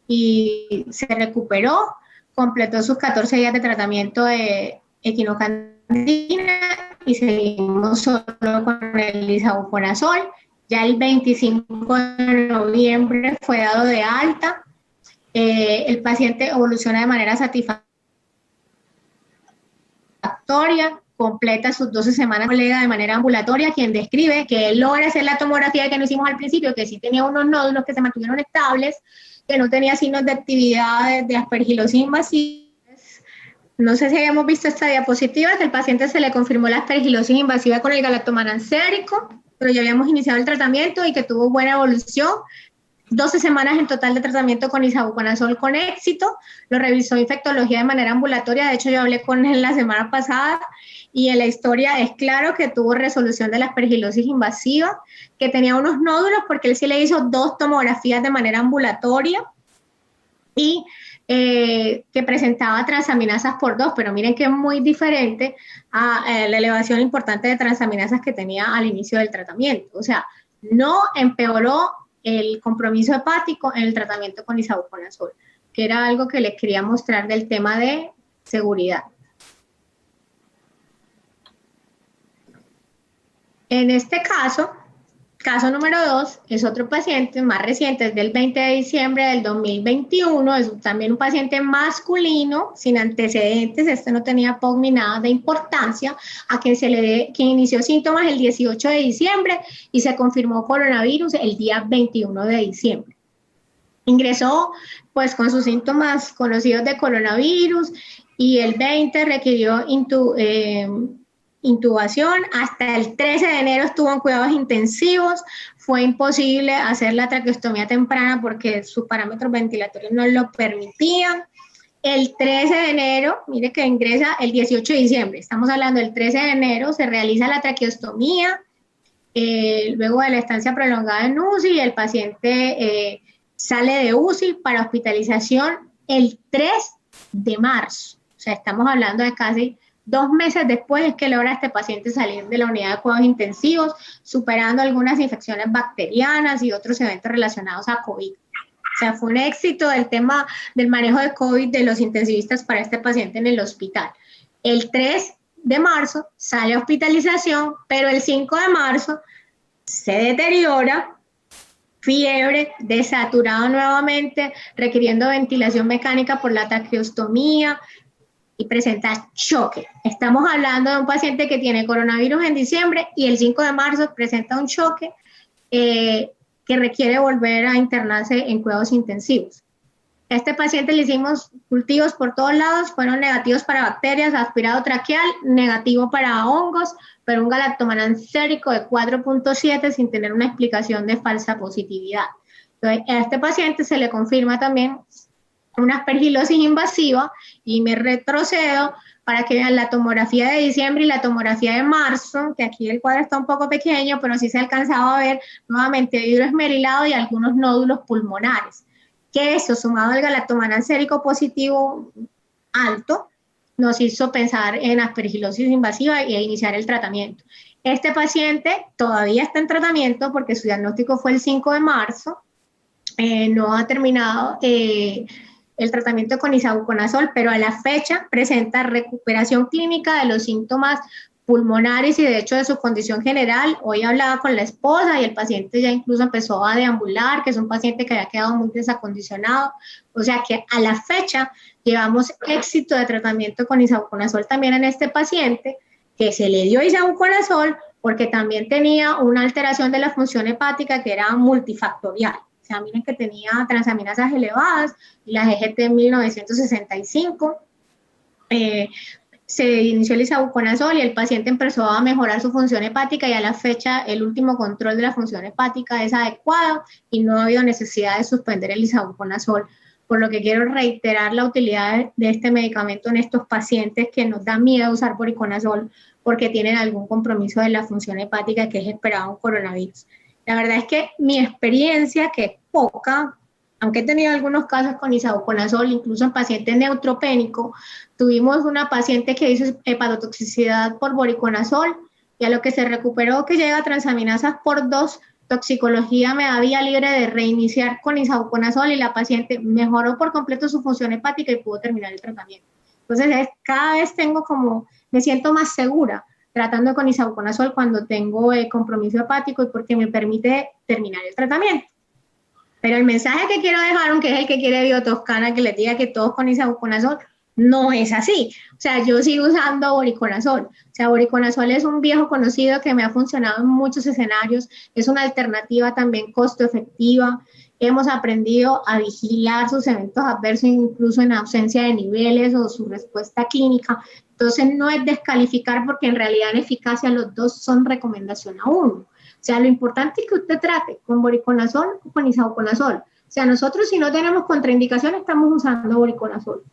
y se recuperó, completó sus 14 días de tratamiento de equinocandina y seguimos solo con el isavuconazol. Ya el 25 de noviembre fue dado de alta. El paciente evoluciona de manera satisfactoria, completa sus 12 semanas colega de manera ambulatoria, quien describe que él logra hacer la tomografía que no hicimos al principio, que sí tenía unos nódulos que se mantuvieron estables, que no tenía signos de actividad de aspergilosis invasiva. No sé si habíamos visto esta diapositiva, que el paciente se le confirmó la aspergilosis invasiva con el galactomannan sérico, pero ya habíamos iniciado el tratamiento y que tuvo buena evolución. 12 semanas en total de tratamiento con isavuconazol con éxito. Lo revisó infectología de manera ambulatoria. De hecho, yo hablé con él la semana pasada y en la historia es claro que tuvo resolución de la aspergilosis invasiva, que tenía unos nódulos porque él sí le hizo 2 tomografías de manera ambulatoria y que presentaba transaminasas por 2, pero miren que es muy diferente a la elevación importante de transaminasas que tenía al inicio del tratamiento. O sea, no empeoró el compromiso hepático en el tratamiento con isavuconazol, que era algo que les quería mostrar del tema de seguridad. En este caso número 2, es otro paciente más reciente, es del 20 de diciembre del 2021, es también un paciente masculino, sin antecedentes, este no tenía POC ni nada de importancia, a quien quien inició síntomas el 18 de diciembre y se confirmó coronavirus el día 21 de diciembre. Ingresó pues con sus síntomas conocidos de coronavirus y el 20 requirió intubación, hasta el 13 de enero estuvo en cuidados intensivos, fue imposible hacer la traqueostomía temprana porque sus parámetros ventilatorios no lo permitían. El 13 de enero, mire que ingresa el 18 de diciembre, estamos hablando del 13 de enero, se realiza la traqueostomía, luego de la estancia prolongada en UCI, el paciente sale de UCI para hospitalización el 3 de marzo, o sea, estamos hablando de casi 2 meses después es que logra este paciente salir de la unidad de cuidados intensivos, superando algunas infecciones bacterianas y otros eventos relacionados a COVID. O sea, fue un éxito del tema del manejo de COVID de los intensivistas para este paciente en el hospital. El 3 de marzo sale a hospitalización, pero el 5 de marzo se deteriora, fiebre, desaturado nuevamente, requiriendo ventilación mecánica por la traqueostomía, y presenta choque. Estamos hablando de un paciente que tiene coronavirus en diciembre y el 5 de marzo presenta un choque que requiere volver a internarse en cuidados intensivos. A este paciente le hicimos cultivos por todos lados, fueron negativos para bacterias, aspirado traqueal, negativo para hongos, pero un galactomannan sérico de 4.7 sin tener una explicación de falsa positividad. Entonces, a este paciente se le confirma también una aspergilosis invasiva y me retrocedo para que vean la tomografía de diciembre y la tomografía de marzo, que aquí el cuadro está un poco pequeño, pero sí se alcanzaba a ver nuevamente hidroesmerilado y algunos nódulos pulmonares. Que eso, sumado al galactomannan sérico positivo alto, nos hizo pensar en aspergilosis invasiva e iniciar el tratamiento. Este paciente todavía está en tratamiento porque su diagnóstico fue el 5 de marzo, no ha terminado el tratamiento con isavuconazol, pero a la fecha presenta recuperación clínica de los síntomas pulmonares y de hecho de su condición general. Hoy hablaba con la esposa y el paciente ya incluso empezó a deambular, que es un paciente que había quedado muy desacondicionado. O sea que a la fecha llevamos éxito de tratamiento con isavuconazol también en este paciente, que se le dio isavuconazol porque también tenía una alteración de la función hepática que era multifactorial. O sea, miren que tenía transaminasas elevadas y las EGT en 1965. Se inició el isavuconazol y el paciente empezó a mejorar su función hepática y a la fecha el último control de la función hepática es adecuado y no ha habido necesidad de suspender el isavuconazol, por lo que quiero reiterar la utilidad de este medicamento en estos pacientes que nos da miedo usar voriconazol porque tienen algún compromiso de la función hepática que es esperado en coronavirus. La verdad es que mi experiencia, que es poca, aunque he tenido algunos casos con isavuconazol, incluso en pacientes neutropénicos, tuvimos una paciente que hizo hepatotoxicidad por voriconazol y a lo que se recuperó que llega a transaminasas por 2, toxicología me da vía libre de reiniciar con isavuconazol y la paciente mejoró por completo su función hepática y pudo terminar el tratamiento. Entonces, cada vez me siento más segura tratando con isavuconazol cuando tengo compromiso hepático y porque me permite terminar el tratamiento. Pero el mensaje que quiero dejar, aunque es el que quiere Biotoscana, que les diga que todos con isavuconazol, no es así. O sea, yo sigo usando voriconazol. O sea, voriconazol es un viejo conocido que me ha funcionado en muchos escenarios. Es una alternativa también costo efectiva. Hemos aprendido a vigilar sus eventos adversos, incluso en ausencia de niveles o su respuesta clínica. Entonces, no es descalificar porque en realidad en eficacia los dos son recomendación a uno. O sea, lo importante es que usted trate con voriconazol o con isavuconazol. O sea, nosotros si no tenemos contraindicación estamos usando voriconazol.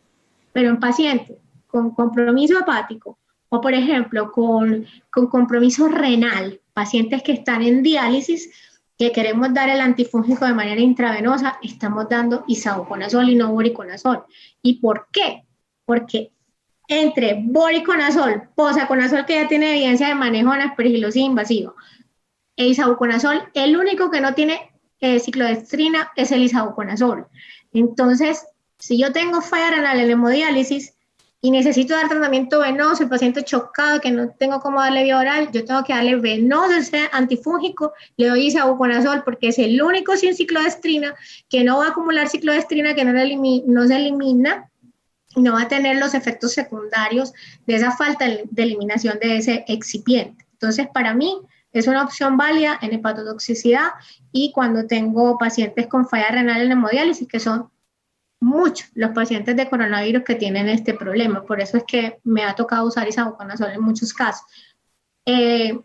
Pero en pacientes con compromiso hepático o, por ejemplo, con compromiso renal, pacientes que están en diálisis, que queremos dar el antifúngico de manera intravenosa, estamos dando isavuconazol y no voriconazol. ¿Y por qué? Porque entre voriconazol, posaconazol, que ya tiene evidencia de manejo en aspergilosis invasiva, e isavuconazol, el único que no tiene ciclodestrina es el isavuconazol. Entonces, si yo tengo falla renal en hemodiálisis y necesito dar tratamiento venoso, el paciente chocado, que no tengo cómo darle vía oral, yo tengo que darle venoso ese antifúngico, le doy isavuconazol porque es el único sin ciclodestrina, que no va a acumular ciclodestrina, que no se elimina, y no va a tener los efectos secundarios de esa falta de eliminación de ese excipiente. Entonces, para mí, es una opción válida en hepatotoxicidad y cuando tengo pacientes con falla renal en hemodiálisis, que son muchos los pacientes de coronavirus que tienen este problema. Por eso es que me ha tocado usar isavuconazol en muchos casos. El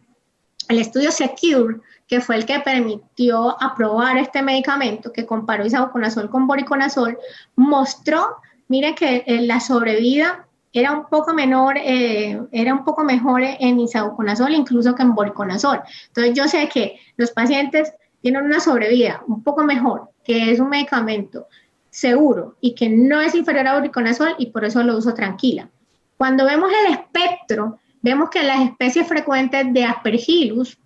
estudio SECURE, que fue el que permitió aprobar este medicamento, que comparó isavuconazol con voriconazol, mostró, miren que la sobrevida era un poco mejor en isavuconazol incluso que en voriconazol. Entonces yo sé que los pacientes tienen una sobrevida un poco mejor, que es un medicamento seguro y que no es inferior a voriconazol y por eso lo uso tranquila. Cuando vemos el espectro, vemos que las especies frecuentes de Aspergillus,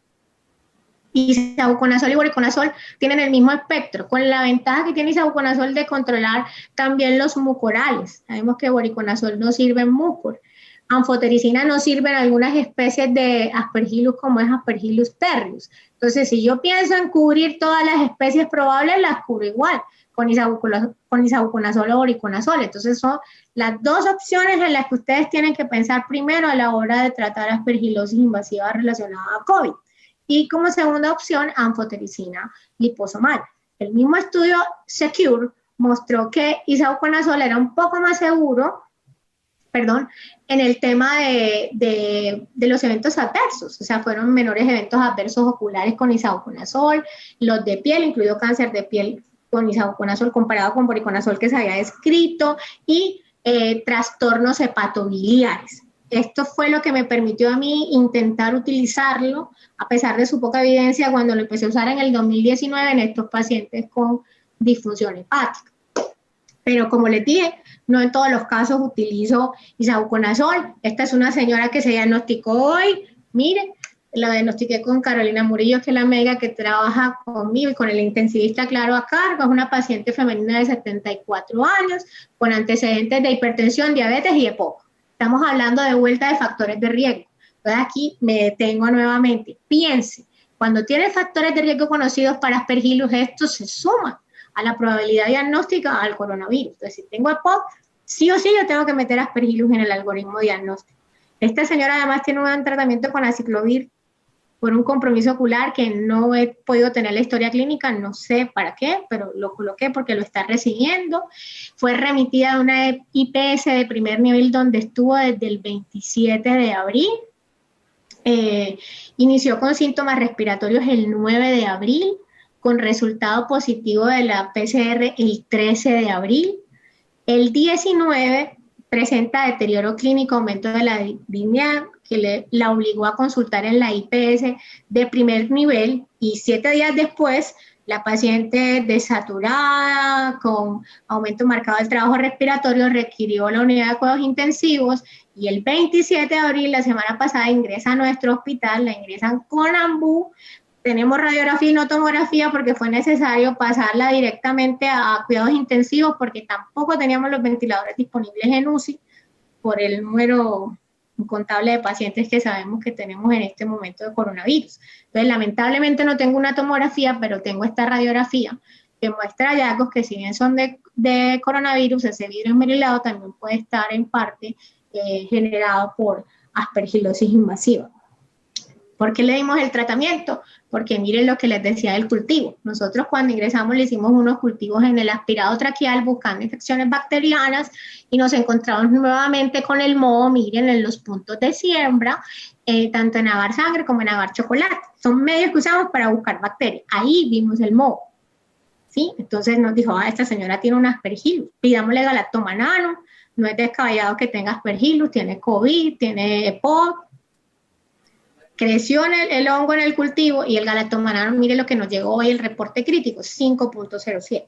isavuconazol y voriconazol tienen el mismo espectro, con la ventaja que tiene isavuconazol de controlar también los mucorales. Sabemos que voriconazol no sirve en mucor. Anfotericina no sirve en algunas especies de Aspergillus como es Aspergillus tertius. Entonces, si yo pienso en cubrir todas las especies probables, las cubro igual con isavuconazol o voriconazol. Entonces, son las dos opciones en las que ustedes tienen que pensar primero a la hora de tratar aspergilosis invasiva relacionada a COVID. Y como segunda opción, anfotericina liposomal. El mismo estudio SECURE mostró que isavuconazol era un poco más seguro, en el tema de los eventos adversos. O sea, fueron menores eventos adversos oculares con isavuconazol, los de piel, incluido cáncer de piel con isavuconazol comparado con voriconazol que se había descrito, y trastornos hepatobiliares. Esto fue lo que me permitió a mí intentar utilizarlo, a pesar de su poca evidencia, cuando lo empecé a usar en el 2019 en estos pacientes con disfunción hepática. Pero como les dije, no en todos los casos utilizo isavuconazol. Esta es una señora que se diagnosticó hoy, mire, la diagnostiqué con Carolina Murillo, que es la médica que trabaja conmigo y con el intensivista Claro a cargo. Es una paciente femenina de 74 años con antecedentes de hipertensión, diabetes y EPOC. Estamos hablando de vuelta de factores de riesgo. Entonces aquí me detengo nuevamente. Piense, cuando tiene factores de riesgo conocidos para Aspergillus, esto se suma a la probabilidad diagnóstica al coronavirus. Entonces, si tengo EPOC, sí o sí yo tengo que meter Aspergillus en el algoritmo diagnóstico. Esta señora además tiene un tratamiento con aciclovir por un compromiso ocular que no he podido tener la historia clínica, no sé para qué, pero lo coloqué porque lo está recibiendo. Fue remitida a una IPS de primer nivel donde estuvo desde el 27 de abril. Inició con síntomas respiratorios el 9 de abril, con resultado positivo de la PCR el 13 de abril. El 19 presenta deterioro clínico, aumento de la dignidad, que la obligó a consultar en la IPS de primer nivel, y 7 días después la paciente desaturada, con aumento marcado del trabajo respiratorio, requirió la unidad de cuidados intensivos, y el 27 de abril, la semana pasada, ingresa a nuestro hospital, la ingresan con AMBU. Tenemos radiografía y no tomografía porque fue necesario pasarla directamente a cuidados intensivos porque tampoco teníamos los ventiladores disponibles en UCI por el número incontable de pacientes que sabemos que tenemos en este momento de coronavirus. Entonces, lamentablemente no tengo una tomografía, pero tengo esta radiografía que muestra hallazgos que, si bien son de coronavirus, ese vidrio esmerilado también puede estar en parte generado por aspergilosis invasiva. ¿Por qué le dimos el tratamiento? Porque miren lo que les decía del cultivo. Nosotros cuando ingresamos le hicimos unos cultivos en el aspirado traqueal buscando infecciones bacterianas y nos encontramos nuevamente con el moho, miren, en los puntos de siembra, tanto en agar sangre como en agar chocolate. Son medios que usamos para buscar bacterias. Ahí vimos el moho. ¿Sí? Entonces nos dijo, esta señora tiene un aspergillus, pidámosle galactomanano, no es descabellado que tenga aspergillus, tiene COVID, tiene EPOC. Creció el hongo en el cultivo y el galactomanano, mire lo que nos llegó hoy, el reporte crítico, 5.07.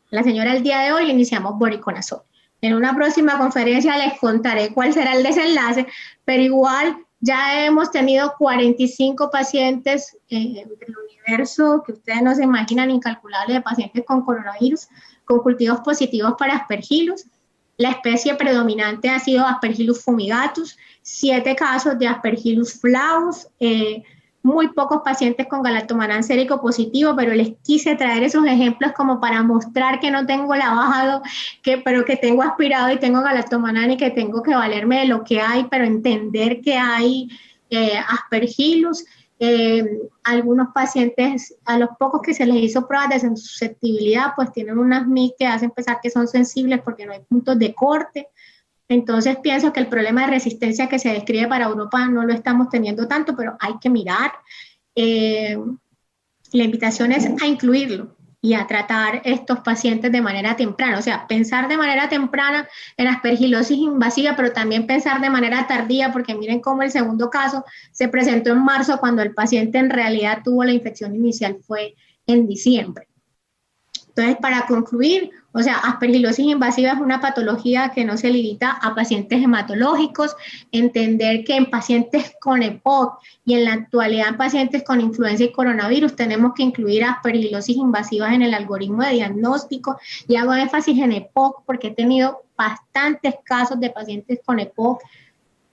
La señora, el día de hoy iniciamos voriconazol. En una próxima conferencia les contaré cuál será el desenlace, pero igual ya hemos tenido 45 pacientes del universo que ustedes no se imaginan, incalculable, de pacientes con coronavirus, con cultivos positivos para Aspergillus. La especie predominante ha sido Aspergillus fumigatus, 7 casos de Aspergillus flavus, muy pocos pacientes con galactomannan sérico positivo, pero les quise traer esos ejemplos como para mostrar que no tengo lavado, pero que tengo aspirado y tengo galactomannan y que tengo que valerme de lo que hay, pero entender que hay Aspergillus. Algunos pacientes, a los pocos que se les hizo pruebas de susceptibilidad, pues tienen unas MIC que hacen pensar que son sensibles porque no hay puntos de corte. Entonces pienso que el problema de resistencia que se describe para Europa no lo estamos teniendo tanto, pero hay que mirar. La invitación es a incluirlo y a tratar estos pacientes de manera temprana, o sea, pensar de manera temprana en aspergilosis invasiva, pero también pensar de manera tardía, porque miren cómo el segundo caso se presentó en marzo cuando el paciente en realidad tuvo la infección inicial, fue en diciembre. Entonces, para concluir, o sea, aspergilosis invasiva es una patología que no se limita a pacientes hematológicos, entender que en pacientes con EPOC y en la actualidad en pacientes con influenza y coronavirus tenemos que incluir aspergilosis invasivas en el algoritmo de diagnóstico, y hago énfasis en EPOC porque he tenido bastantes casos de pacientes con EPOC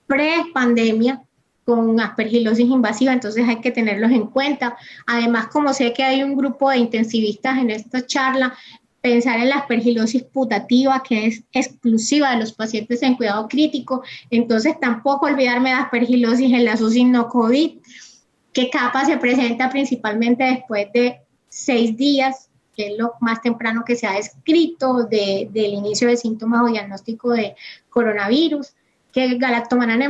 pre-pandemia con aspergilosis invasiva, entonces hay que tenerlos en cuenta. Además, como sé que hay un grupo de intensivistas en esta charla, pensar en la aspergilosis putativa, que es exclusiva de los pacientes en cuidado crítico, entonces tampoco olvidarme de aspergilosis en la UCI no COVID, que capa se presenta principalmente después de 6 días, que es lo más temprano que se ha descrito del inicio de síntomas o diagnóstico de coronavirus, que el galactomannan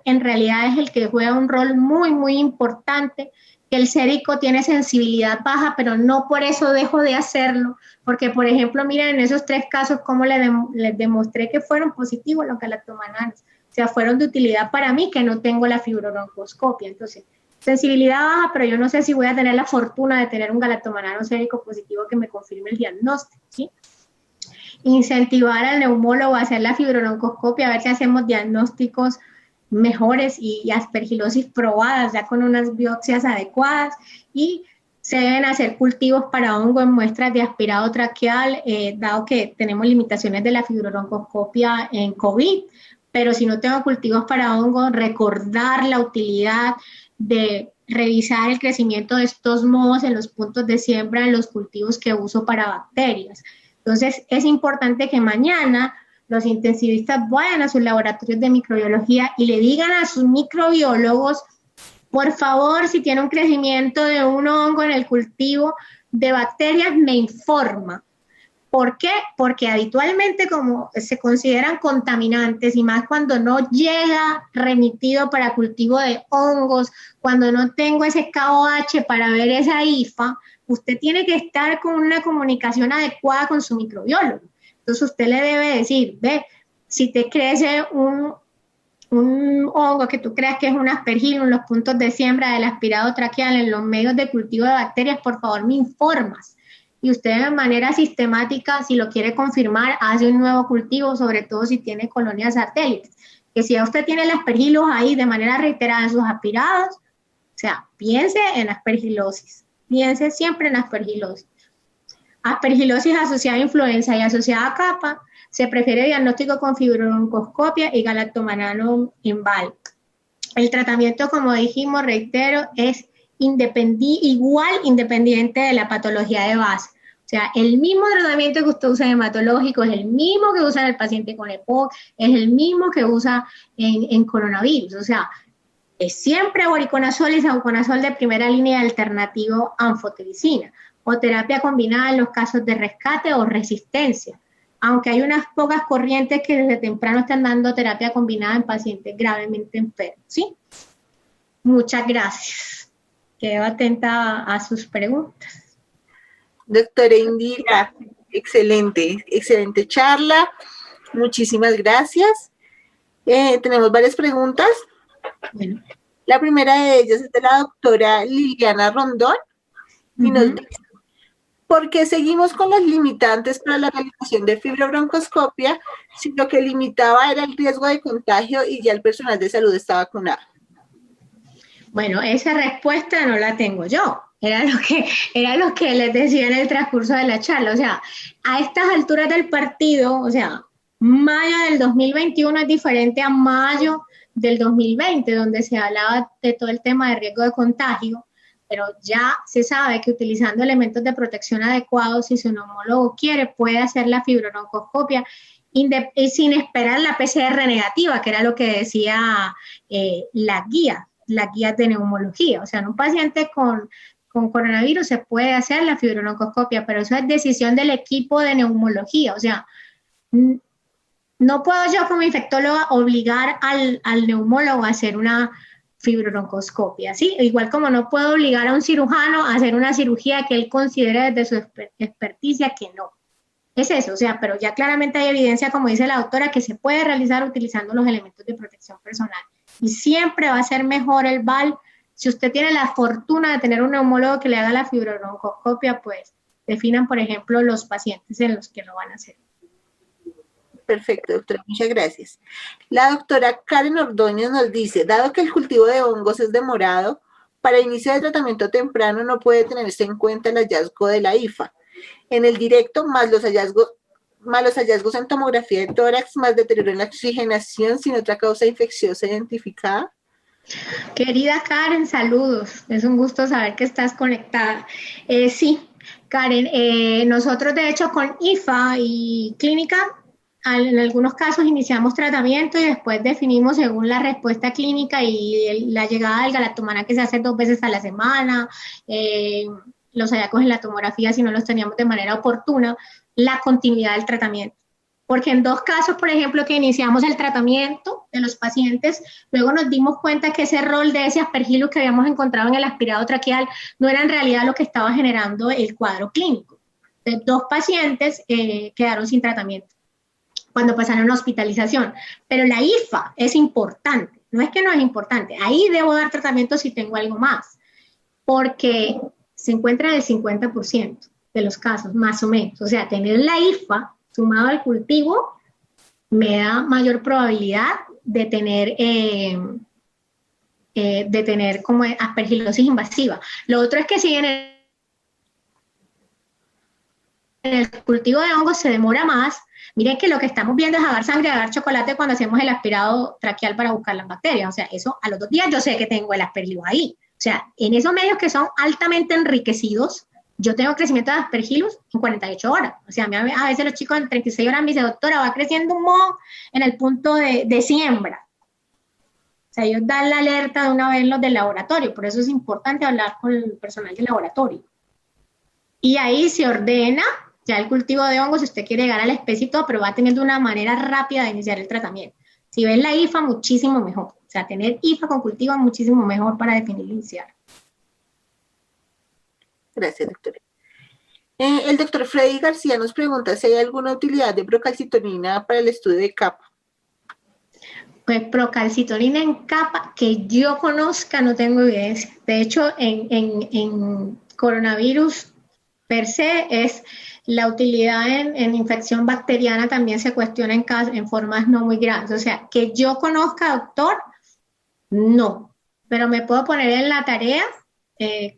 en realidad es el que juega un rol muy, muy importante, que el sérico tiene sensibilidad baja, pero no por eso dejo de hacerlo, porque, por ejemplo, miren en esos 3 casos cómo les demostré que fueron positivos los galactomannanos, o sea, fueron de utilidad para mí que no tengo la fibrobroncoscopia. Entonces, sensibilidad baja, pero yo no sé si voy a tener la fortuna de tener un galactomannano sérico positivo que me confirme el diagnóstico, ¿sí? incentivar al neumólogo a hacer la fibrobroncoscopia, a ver si hacemos diagnósticos mejores y aspergilosis probadas ya con unas biopsias adecuadas, y se deben hacer cultivos para hongo en muestras de aspirado traqueal, dado que tenemos limitaciones de la fibrobroncoscopia en COVID, pero si no tengo cultivos para hongo, recordar la utilidad de revisar el crecimiento de estos mohos en los puntos de siembra en los cultivos que uso para bacterias. Entonces, es importante que mañana los intensivistas vayan a sus laboratorios de microbiología y le digan a sus microbiólogos, por favor, si tiene un crecimiento de un hongo en el cultivo de bacterias, me informa. ¿Por qué? Porque habitualmente, como se consideran contaminantes, y más cuando no llega remitido para cultivo de hongos, cuando no tengo ese KOH para ver esa IFA, usted tiene que estar con una comunicación adecuada con su microbiólogo. Entonces usted le debe decir, ve, si te crece un hongo que tú creas que es un aspergillum en los puntos de siembra del aspirado traqueal en los medios de cultivo de bacterias, por favor me informas. Y usted de manera sistemática, si lo quiere confirmar, hace un nuevo cultivo, sobre todo si tiene colonias satélites. Que si usted tiene el aspergillus ahí de manera reiterada en sus aspirados, o sea, piense en aspergilosis, piense siempre en aspergilosis. Aspergilosis asociada a influenza y asociada a capa, se prefiere diagnóstico con fibrobroncoscopia y galactomanano en BAL. El tratamiento, como dijimos, reitero, es independiente de la patología de base. O sea, el mismo tratamiento que usted usa en hematológico es el mismo que usa en el paciente con EPOC, es el mismo que usa en coronavirus. O sea, es siempre voriconazol y sauconazol de primera línea alternativo a anfotericina, o terapia combinada en los casos de rescate o resistencia, aunque hay unas pocas corrientes que desde temprano están dando terapia combinada en pacientes gravemente enfermos, ¿sí? Muchas gracias. Quedo atenta a sus preguntas. Doctora Indira, excelente charla. Muchísimas gracias. Tenemos varias preguntas. Bueno. La primera de ellas es de la doctora Liliana Rondón y nos dice, ¿por qué seguimos con las limitantes para la realización de fibrobroncoscopia si lo que limitaba era el riesgo de contagio y ya el personal de salud está vacunado? Bueno, esa respuesta no la tengo yo. Era lo que les decía en el transcurso de la charla. O sea, a estas alturas del partido, o sea, mayo del 2021 es diferente a mayo del 2020, donde se hablaba de todo el tema de riesgo de contagio, pero ya se sabe que utilizando elementos de protección adecuados, si su neumólogo quiere, puede hacer la fibrobroncoscopia sin esperar la PCR negativa, que era lo que decía las guías de neumología. O sea, en un paciente con coronavirus se puede hacer la fibrobroncoscopia, pero eso es decisión del equipo de neumología. O sea, no puedo yo como infectóloga obligar al neumólogo a hacer una fibrobroncoscopia, ¿sí? Igual como no puedo obligar a un cirujano a hacer una cirugía que él considere desde su experticia que no. Es eso, o sea, pero ya claramente hay evidencia, como dice la doctora, que se puede realizar utilizando los elementos de protección personal. Y siempre va a ser mejor el BAL. Si usted tiene la fortuna de tener un neumólogo que le haga la fibrobroncoscopia, pues definan, por ejemplo, los pacientes en los que lo van a hacer. Perfecto, doctora, muchas gracias. La doctora Karen Ordóñez nos dice, dado que el cultivo de hongos es demorado, para inicio de tratamiento temprano no puede tenerse en cuenta el hallazgo de la IFA. En el directo, más los hallazgos en tomografía de tórax, más deterioro en la oxigenación sin otra causa infecciosa identificada. Querida Karen, saludos. Es un gusto saber que estás conectada. Sí, Karen, nosotros de hecho con IFA y clínica, en algunos casos iniciamos tratamiento y después definimos según la respuesta clínica y la llegada del galactomaná que se hace 2 veces a la semana, los hallazgos en la tomografía si no los teníamos de manera oportuna, la continuidad del tratamiento. Porque en 2 casos, por ejemplo, que iniciamos el tratamiento de los pacientes, luego nos dimos cuenta que ese rol de ese aspergillus que habíamos encontrado en el aspirado traqueal no era en realidad lo que estaba generando el cuadro clínico. Entonces, 2 pacientes quedaron sin tratamiento cuando pasaron a hospitalización. Pero la IFA es importante, no es que no es importante, ahí debo dar tratamiento si tengo algo más, porque se encuentra en el 50% de los casos, más o menos. O sea, tener la IFA sumado al cultivo, me da mayor probabilidad de tener como aspergilosis invasiva. Lo otro es que si en el cultivo de hongos se demora más, miren que lo que estamos viendo es agar sangre, agar chocolate cuando hacemos el aspirado traqueal para buscar las bacterias. O sea, eso a los 2 días yo sé que tengo el aspergilo ahí. O sea, en esos medios que son altamente enriquecidos, yo tengo crecimiento de aspergillus en 48 horas. O sea, a veces los chicos en 36 horas me dicen, doctora, va creciendo un moho en el punto de siembra. O sea, ellos dan la alerta de una vez los del laboratorio. Por eso es importante hablar con el personal del laboratorio. Y ahí se ordena ya el cultivo de hongos, si usted quiere llegar a la especie y todo, pero va teniendo una manera rápida de iniciar el tratamiento. Si ves la IFA, muchísimo mejor. O sea, tener IFA con cultivo es muchísimo mejor para definir y iniciar. Gracias, doctora. El doctor Freddy García nos pregunta si hay alguna utilidad de procalcitonina para el estudio de capa. Pues procalcitonina en capa, que yo conozca, no tengo evidencia. De hecho, en coronavirus per se es la utilidad en infección bacteriana también se cuestiona en formas no muy graves. O sea, que yo conozca, doctor, no. Pero me puedo poner en la tarea,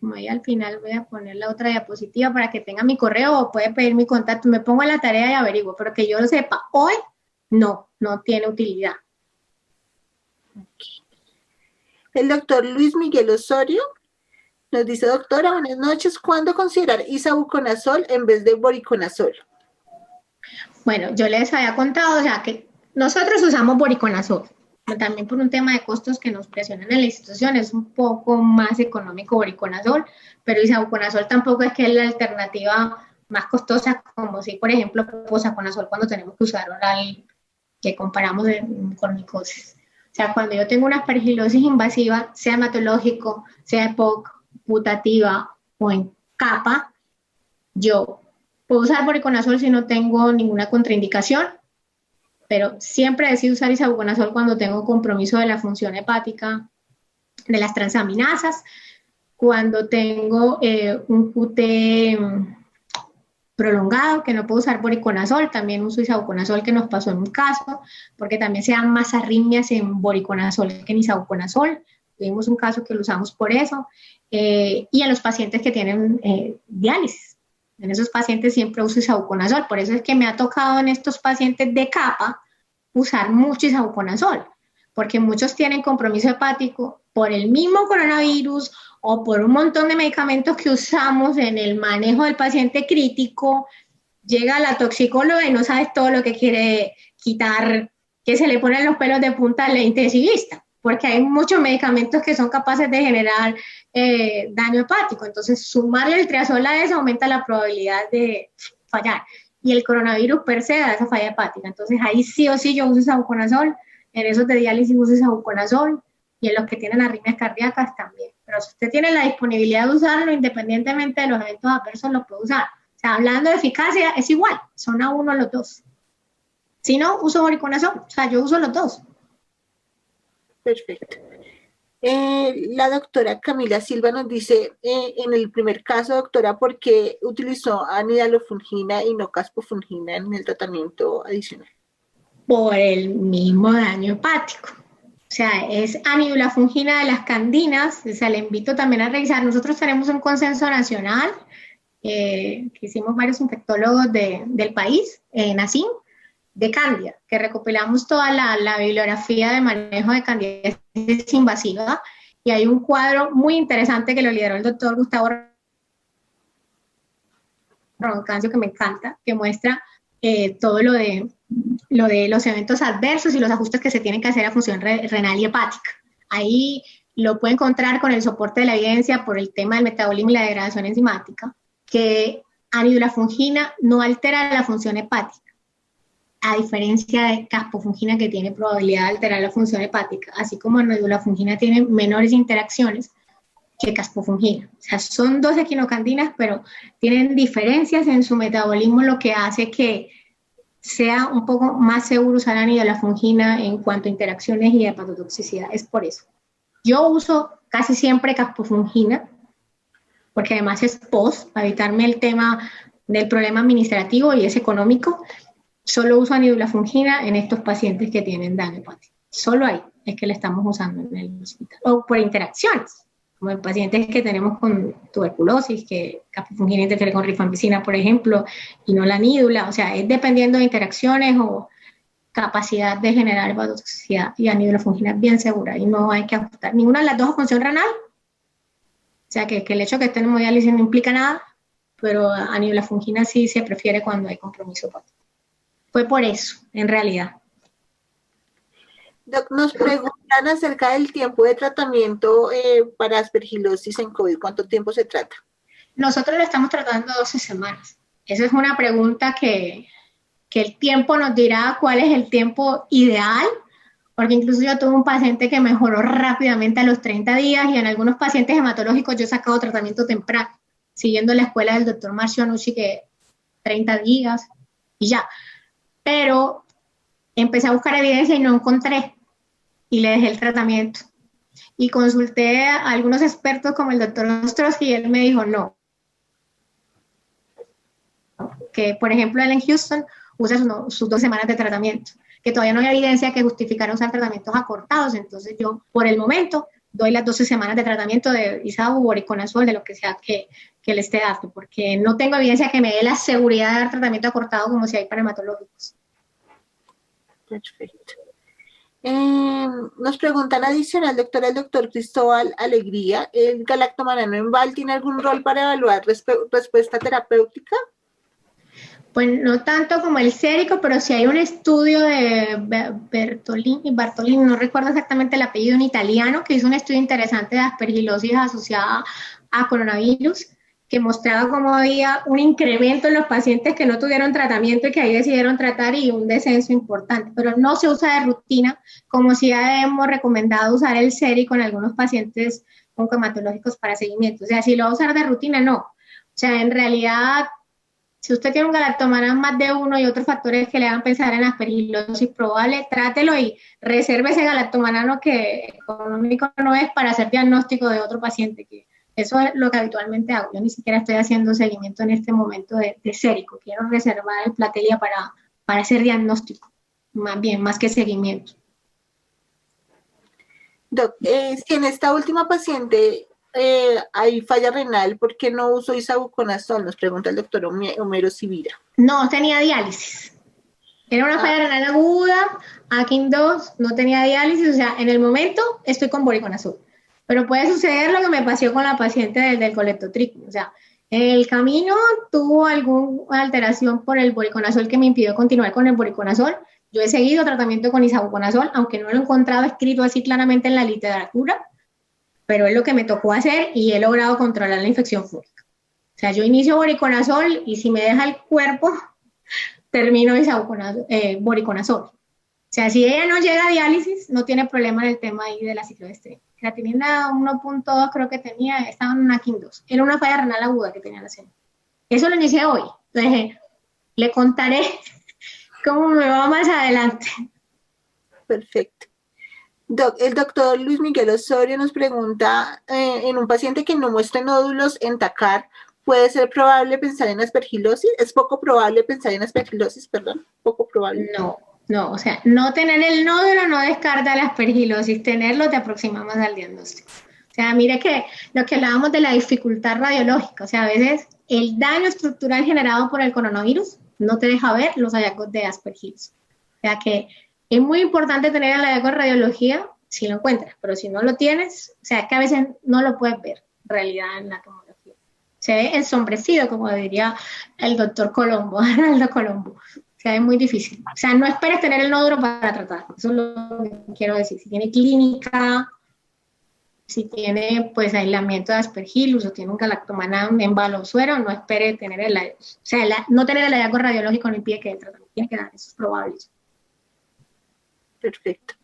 como ahí al final voy a poner la otra diapositiva para que tenga mi correo o puede pedir mi contacto. Me pongo en la tarea y averiguo, pero que yo lo sepa hoy, no tiene utilidad. El doctor Luis Miguel Osorio nos dice, doctora, buenas noches, ¿cuándo considerar isavuconazol en vez de voriconazol? Bueno, yo les había contado, o sea, que nosotros usamos voriconazol, pero también por un tema de costos que nos presionan en la institución, es un poco más económico voriconazol, pero isavuconazol tampoco es que es la alternativa más costosa, como si, por ejemplo, posaconazol cuando tenemos que usar oral, que comparamos con micosis. O sea, cuando yo tengo una aspergilosis invasiva, sea hematológico, sea EPOC, putativa o en capa, yo puedo usar voriconazol si no tengo ninguna contraindicación, pero siempre decido usar isavuconazol cuando tengo compromiso de la función hepática, de las transaminasas, cuando tengo un QT prolongado, que no puedo usar voriconazol, también uso isavuconazol, que nos pasó en un caso, porque también se dan más arritmias en voriconazol que en isavuconazol. Tuvimos un caso que lo usamos por eso. Y en los pacientes que tienen diálisis. En esos pacientes siempre uso isavuconazol. Por eso es que me ha tocado en estos pacientes de capa usar mucho isavuconazol, porque muchos tienen compromiso hepático por el mismo coronavirus o por un montón de medicamentos que usamos en el manejo del paciente crítico. Llega la toxicóloga y no sabes todo lo que quiere quitar, que se le ponen los pelos de punta al intensivista, porque hay muchos medicamentos que son capaces de generar daño hepático. Entonces, sumarle el triazol a eso aumenta la probabilidad de fallar. Y el coronavirus per se da esa falla hepática. Entonces, ahí sí o sí yo uso isavuconazol, en esos de diálisis uso isavuconazol, y en los que tienen arritmias cardíacas también. Pero si usted tiene la disponibilidad de usarlo, independientemente de los eventos adversos, lo puede usar. O sea, hablando de eficacia, es igual, son a uno los dos. Si no, uso voriconazol, o sea, yo uso los dos. Perfecto. La doctora Camila Silva nos dice, en el primer caso, doctora, ¿por qué utilizó anidalofungina y no caspofungina en el tratamiento adicional? Por el mismo daño hepático. O sea, es anidulafungina de las candinas. O sea, le invito también a revisar. Nosotros tenemos un consenso nacional que hicimos varios infectólogos del país, NACIM, de Cándida, que recopilamos toda la bibliografía de manejo de candidiasis invasiva, y hay un cuadro muy interesante que lo lideró el doctor Gustavo Roncancio, que me encanta, que muestra todo lo de los eventos adversos y los ajustes que se tienen que hacer a función renal y hepática. Ahí lo puede encontrar con el soporte de la evidencia por el tema del metabolismo y la degradación enzimática, que anidulafungina no altera la función hepática, a diferencia de caspofungina, que tiene probabilidad de alterar la función hepática, así como anidulafungina tiene menores interacciones que caspofungina. O sea, son dos equinocandinas, pero tienen diferencias en su metabolismo, lo que hace que sea un poco más seguro usar anidulafungina en cuanto a interacciones y hepatotoxicidad. Es por eso. Yo uso casi siempre caspofungina, porque además es post, para evitarme el tema del problema administrativo y es económico. Solo uso anidulafungina en estos pacientes que tienen daño hepático. Solo ahí es que le estamos usando en el hospital. O por interacciones, como en pacientes que tenemos con tuberculosis, que capifungina interfiere con rifampicina, por ejemplo, y no la anídula. O sea, es dependiendo de interacciones o capacidad de generar hepatotoxicidad, y anidulafungina es bien segura y no hay que ajustar ninguna de las dos a función renal. O sea, que el hecho de que estén en hemodiálisis no implica nada, pero anidulafungina sí se prefiere cuando hay compromiso hepático. Fue por eso, en realidad. Doc, nos preguntan acerca del tiempo de tratamiento para aspergilosis en COVID. ¿Cuánto tiempo se trata? Nosotros lo estamos tratando 12 semanas. Esa es una pregunta que el tiempo nos dirá cuál es el tiempo ideal, porque incluso yo tuve un paciente que mejoró rápidamente a los 30 días y en algunos pacientes hematológicos yo he sacado tratamiento temprano, siguiendo la escuela del doctor Marcio Anucci, que 30 días y ya. Pero empecé a buscar evidencia y no encontré y le dejé el tratamiento. Y consulté a algunos expertos como el doctor Ostrowski y él me dijo no. Que por ejemplo él en Houston usa sus 2 semanas de tratamiento, que todavía no hay evidencia que justificara usar tratamientos acortados, entonces yo por el momento doy las 12 semanas de tratamiento de Isabu, Voriconazol, de lo que sea que le esté dando, porque no tengo evidencia que me dé la seguridad de dar tratamiento acortado como si hay para hematológicos. Perfecto. Nos preguntan adicional, doctora, el doctor Cristóbal Alegría, ¿el galactomanano en Val tiene algún rol para evaluar respuesta terapéutica? Pues no tanto como el sérico, pero sí hay un estudio de Bartolini, no recuerdo exactamente el apellido, en italiano, que hizo un estudio interesante de aspergilosis asociada a coronavirus, que mostraba cómo había un incremento en los pacientes que no tuvieron tratamiento y que ahí decidieron tratar y un descenso importante, pero no se usa de rutina, como si ya hemos recomendado usar el sérico en algunos pacientes oncohematológicos para seguimiento. O sea, si lo va a usar de rutina, no. O sea, en realidad, si usted tiene un galactomanán más de uno y otros factores que le hagan pensar en aspergilosis probable, trátelo y reserve ese galactomanano que económico no es para hacer diagnóstico de otro paciente, que eso es lo que habitualmente hago. Yo ni siquiera estoy haciendo seguimiento en este momento de sérico. Quiero reservar el platelia para hacer diagnóstico, más bien, más que seguimiento. Doc, si en esta última paciente hay falla renal, ¿por qué no uso isavuconazol? Nos pregunta el doctor Homero Sivira. No, tenía diálisis. Era una falla renal aguda, AKIN2, no tenía diálisis, o sea, en el momento estoy con voriconazol. Pero puede suceder lo que me pasó con la paciente del colectotricum. O sea, en el camino tuvo alguna alteración por el voriconazol que me impidió continuar con el voriconazol. Yo he seguido tratamiento con isavuconazol, aunque no lo he encontrado escrito así claramente en la literatura, pero es lo que me tocó hacer y he logrado controlar la infección fúngica. O sea, yo inicio voriconazol y si me deja el cuerpo, termino voriconazol. O sea, si ella no llega a diálisis, no tiene problema en el tema ahí de la ciclodestrina. Creatinina 1.2 creo que tenía, estaba en una AKIN2. Era una falla renal aguda que tenía la señora. Eso lo inicié hoy. Entonces, le contaré cómo me va más adelante. Perfecto. El doctor Luis Miguel Osorio nos pregunta, en un paciente que no muestre nódulos en TACAR, ¿puede ser probable pensar en aspergilosis? ¿Es poco probable pensar en aspergilosis? Perdón, poco probable. No, o sea, no tener el nódulo no descarta la aspergilosis, tenerlo te aproxima más al diagnóstico. O sea, mire que lo que hablábamos de la dificultad radiológica, o sea, a veces el daño estructural generado por el coronavirus no te deja ver los hallazgos de aspergilosis. O sea que es muy importante tener el hallazgo de radiología si lo encuentras, pero si no lo tienes, o sea, que a veces no lo puedes ver en realidad en la tomografía. Se ve ensombrecido, como diría el doctor Colombo, Arnaldo Colombo. O sea, es muy difícil. O sea, no esperes tener el nódulo para tratar. Eso es lo que quiero decir. Si tiene clínica, si tiene pues aislamiento de aspergillus o tiene un galactomanán en balo suero, no espere tener no tener el hallazgo radiológico no impide que el tratamiento tiene que dar. Eso es probable. Perfecto.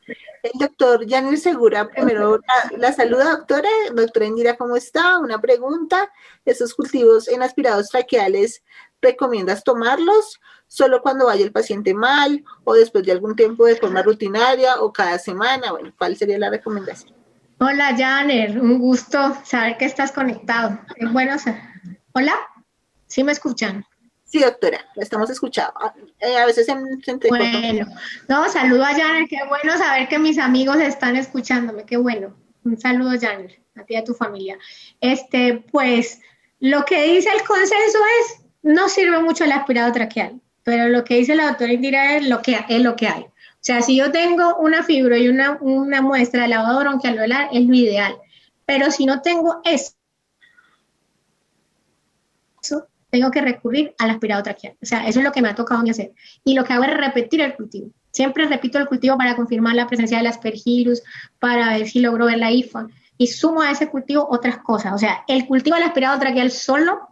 El doctor Yanir Segura, primero la saluda, doctora. Doctora Indira, ¿cómo está? Una pregunta. ¿Esos cultivos en aspirados traqueales recomiendas tomarlos solo cuando vaya el paciente mal o después de algún tiempo de forma rutinaria o cada semana? Bueno, ¿cuál sería la recomendación? Hola, Janer. Un gusto saber que estás conectado. Es bueno. Hola, ¿sí me escuchan? Sí, doctora, la estamos escuchando. A veces se entrecorta. Bueno, no, saludo a Janer, qué bueno saber que mis amigos están escuchándome, qué bueno. Un saludo, Janer, a ti y a tu familia. Pues, lo que dice el consenso es, no sirve mucho el aspirado traqueal, pero lo que dice la doctora Indira es lo que hay. O sea, si yo tengo una fibro y una muestra de lavado bronquialveolar, es lo ideal. Pero si no tengo eso, tengo que recurrir al aspirado traqueal. O sea, eso es lo que me ha tocado a mí hacer. Y lo que hago es repetir el cultivo. Siempre repito el cultivo para confirmar la presencia del aspergillus, para ver si logro ver la IFA. Y sumo a ese cultivo otras cosas. O sea, el cultivo del aspirado traqueal solo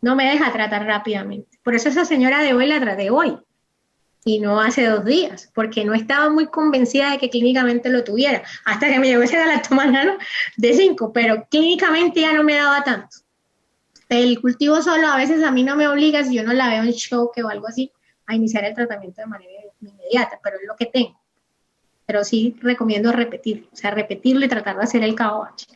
no me deja tratar rápidamente. Por eso esa señora de hoy la traté hoy y no hace 2 días, porque no estaba muy convencida de que clínicamente lo tuviera, hasta que me llegó ese galactomanano de 5, pero clínicamente ya no me daba tanto. El cultivo solo a veces a mí no me obliga, si yo no la veo en shock o algo así, a iniciar el tratamiento de manera inmediata, pero es lo que tengo. Pero sí recomiendo repetirlo, o sea, repetirlo y tratar de hacer el KOH.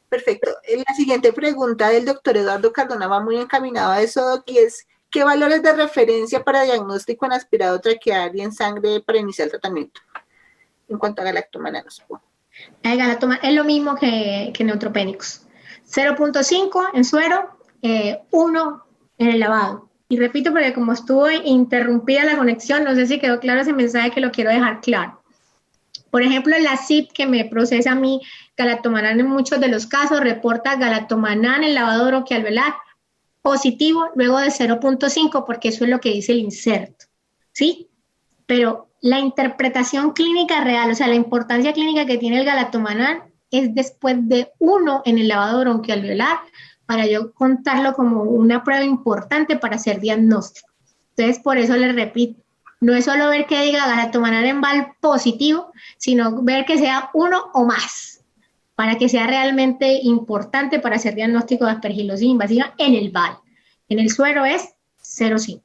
Perfecto. La siguiente pregunta del doctor Eduardo Cardona va muy encaminado a eso, Doc, y es, ¿qué valores de referencia para diagnóstico en aspirado traqueal y en sangre para iniciar el tratamiento? En cuanto a galactomananos. El galactomanano es lo mismo que neutropénicos. 0.5 en suero, 1 en el lavado. Y repito, porque como estuvo interrumpida la conexión, no sé si quedó claro ese mensaje que lo quiero dejar claro. Por ejemplo, la CIP que me procesa a mí galactomanán en muchos de los casos, reporta galactomanán en lavado bronquialveolar positivo luego de 0.5, porque eso es lo que dice el inserto, ¿sí? Pero la interpretación clínica real, o sea, la importancia clínica que tiene el galactomanán es después de 1 en el lavado bronquialveolar, para yo contarlo como una prueba importante para hacer diagnóstico. Entonces, por eso les repito, no es solo ver que diga galactomanán en VAL positivo, sino ver que sea 1 o más, para que sea realmente importante para hacer diagnóstico de aspergilosis invasiva en el VAL. En el suero es 0.5.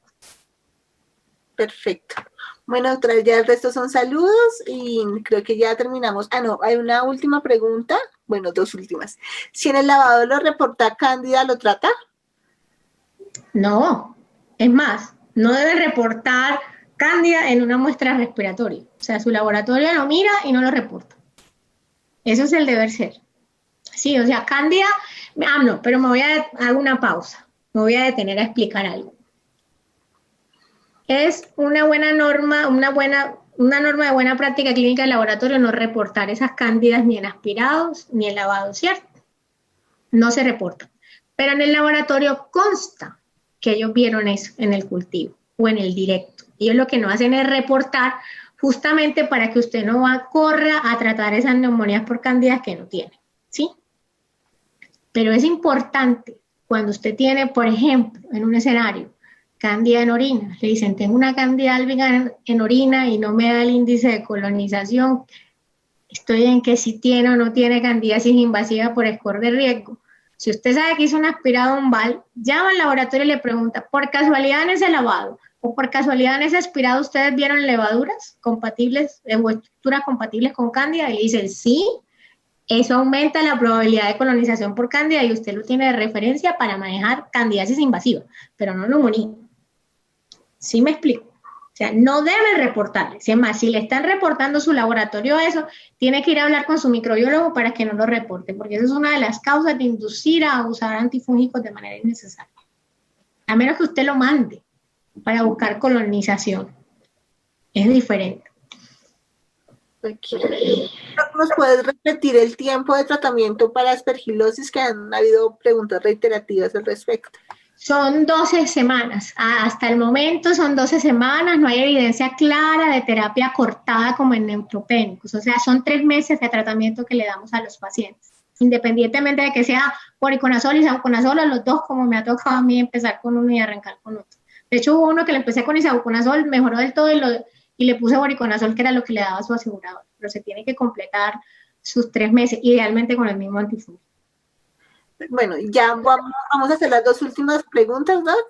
Perfecto. Bueno, doctora, ya el resto son saludos y creo que ya terminamos. Ah, no, hay una última pregunta. Bueno, 2 últimas. Si en el lavado lo reporta Cándida, ¿lo trata? No, es más, no debe reportar Cándida en una muestra respiratoria. O sea, su laboratorio lo mira y no lo reporta. Eso es el deber ser. Sí, o sea, Cándida, no, pero hago una pausa. Me voy a detener a explicar algo. Es una buena norma, una norma de buena práctica clínica de laboratorio no reportar esas cándidas ni en aspirados ni en lavados, ¿cierto? No se reporta. Pero en el laboratorio consta que ellos vieron eso en el cultivo o en el directo. Ellos lo que no hacen es reportar justamente para que usted no corra a tratar esas neumonías por cándidas que no tiene, ¿sí? Pero es importante cuando usted tiene, por ejemplo, en un escenario, cándida en orina, le dicen, tengo una cándida álbica en orina y no me da el índice de colonización, estoy en que si tiene o no tiene candidiasis invasiva por score de riesgo. Si usted sabe que hizo un aspirado ombal, llama al laboratorio y le pregunta, ¿por casualidad en ese lavado o por casualidad en ese aspirado ustedes vieron levaduras compatibles o estructuras compatibles con cándida? Y le dicen, sí, eso aumenta la probabilidad de colonización por cándida y usted lo tiene de referencia para manejar candidiasis invasiva, pero no neumonía. ¿Sí me explico? O sea, no debe reportarle. Si es más, si le están reportando su laboratorio eso, tiene que ir a hablar con su microbiólogo para que no lo reporte, porque eso es una de las causas de inducir a usar antifúngicos de manera innecesaria. A menos que usted lo mande para buscar colonización. Es diferente. ¿Nos puedes repetir el tiempo de tratamiento para aspergilosis? Que han habido preguntas reiterativas al respecto. Son 12 semanas. Hasta el momento son 12 semanas. No hay evidencia clara de terapia cortada como en neutropénicos. O sea, son 3 meses de tratamiento que le damos a los pacientes. Independientemente de que sea voriconazol y isavuconazol, a los dos, como me ha tocado a mí empezar con uno y arrancar con otro. De hecho, hubo uno que le empecé con isavuconazol, mejoró del todo y le puse voriconazol, que era lo que le daba su asegurador. Pero se tiene que completar sus 3 meses, idealmente con el mismo antifúngico. Bueno, ya vamos a hacer las 2 últimas preguntas, Doc.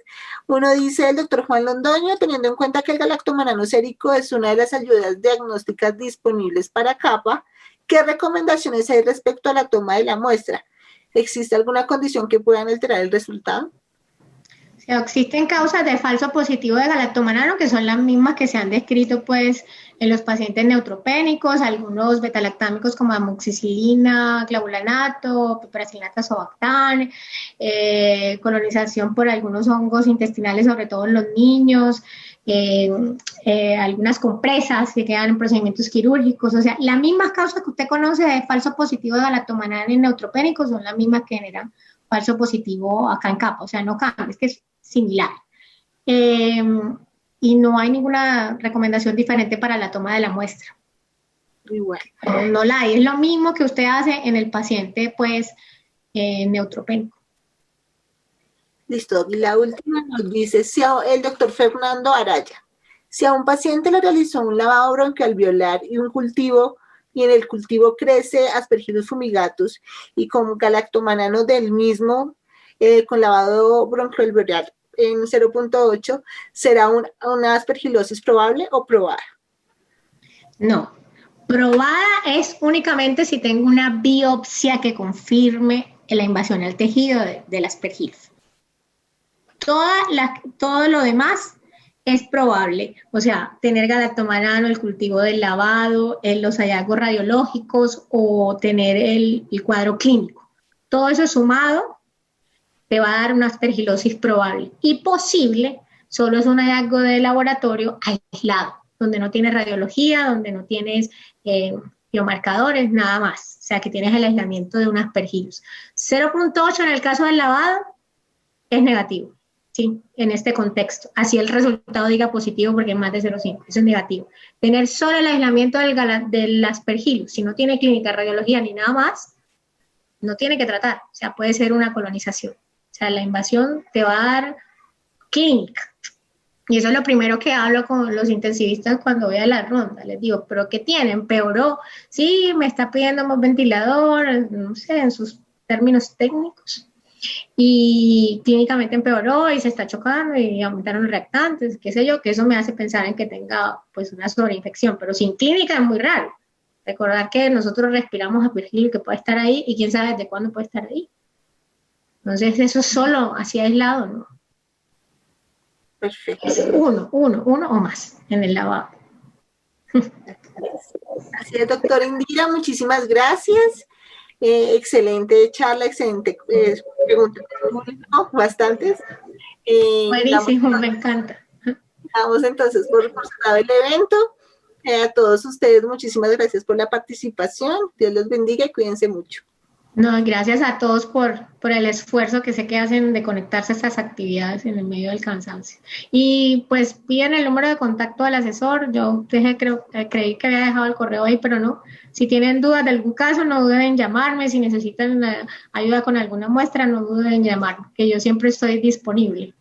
Uno dice el doctor Juan Londoño, teniendo en cuenta que el galactomanano sérico es una de las ayudas diagnósticas disponibles para CAPA, ¿qué recomendaciones hay respecto a la toma de la muestra? ¿Existe alguna condición que puedan alterar el resultado? sea, existen causas de falso positivo de galactomanano que son las mismas que se han descrito pues en los pacientes neutropénicos, algunos betalactámicos como amoxicilina, clavulanato, piperacilinato, azobactam, colonización por algunos hongos intestinales, sobre todo en los niños, algunas compresas que quedan en procedimientos quirúrgicos, o sea, las mismas causas que usted conoce de falso positivo de galactomanano en neutropénicos son las mismas que generan falso positivo acá en capa, o sea, no cambia, es que es similar. Y no hay ninguna recomendación diferente para la toma de la muestra. Igual. No la hay, es lo mismo que usted hace en el paciente, pues, neutropénico. Listo, y la última nos dice el doctor Fernando Araya. Si a un paciente le realizó un lavado broncoalveolar y en el cultivo crece Aspergillus fumigatus y con galactomanano del mismo, con lavado broncoalveolar en 0.8, ¿será una aspergilosis probable o probada? No, probada es únicamente si tengo una biopsia que confirme la invasión al tejido del Aspergillus. Todo lo demás es probable, o sea, tener galactomanano, el cultivo del lavado, los hallazgos radiológicos o tener el cuadro clínico. Todo eso sumado te va a dar una aspergilosis probable y posible, solo es un hallazgo de laboratorio aislado, donde no tienes radiología, donde no tienes biomarcadores, nada más, o sea, que tienes el aislamiento de un Aspergillus. 0.8 en el caso del lavado es negativo. Sí, en este contexto. Así el resultado diga positivo porque es más de 0,5, eso es negativo. Tener solo el aislamiento del Aspergillus, si no tiene clínica, radiología ni nada más, no tiene que tratar, o sea, puede ser una colonización. O sea, la invasión te va a dar clínica. Y eso es lo primero que hablo con los intensivistas cuando voy a la ronda. Les digo, ¿pero qué tiene? ¿Empeoró? Sí, me está pidiendo más ventilador, no sé, en sus términos técnicos. Y clínicamente empeoró y se está chocando y aumentaron los reactantes, qué sé yo, que eso me hace pensar en que tenga pues una sobreinfección, pero sin clínica es muy raro. Recordar que nosotros respiramos Aspergillus que puede estar ahí y quién sabe desde cuándo puede estar ahí. Entonces eso solo así aislado, ¿no? Perfecto. Es uno o más en el lavado. Así es, doctora Indira, muchísimas gracias. Excelente charla, excelente pregunta, bastantes. Buenísimo, me encanta. Vamos entonces por cerrado el evento. A todos ustedes, muchísimas gracias por la participación. Dios los bendiga y cuídense mucho. No, gracias a todos por el esfuerzo que sé que hacen de conectarse a estas actividades en el medio del cansancio. Y pues piden el número de contacto al asesor. Yo creí que había dejado el correo ahí, pero no. Si tienen dudas de algún caso, no duden en llamarme. Si necesitan ayuda con alguna muestra, no duden en llamarme, que yo siempre estoy disponible.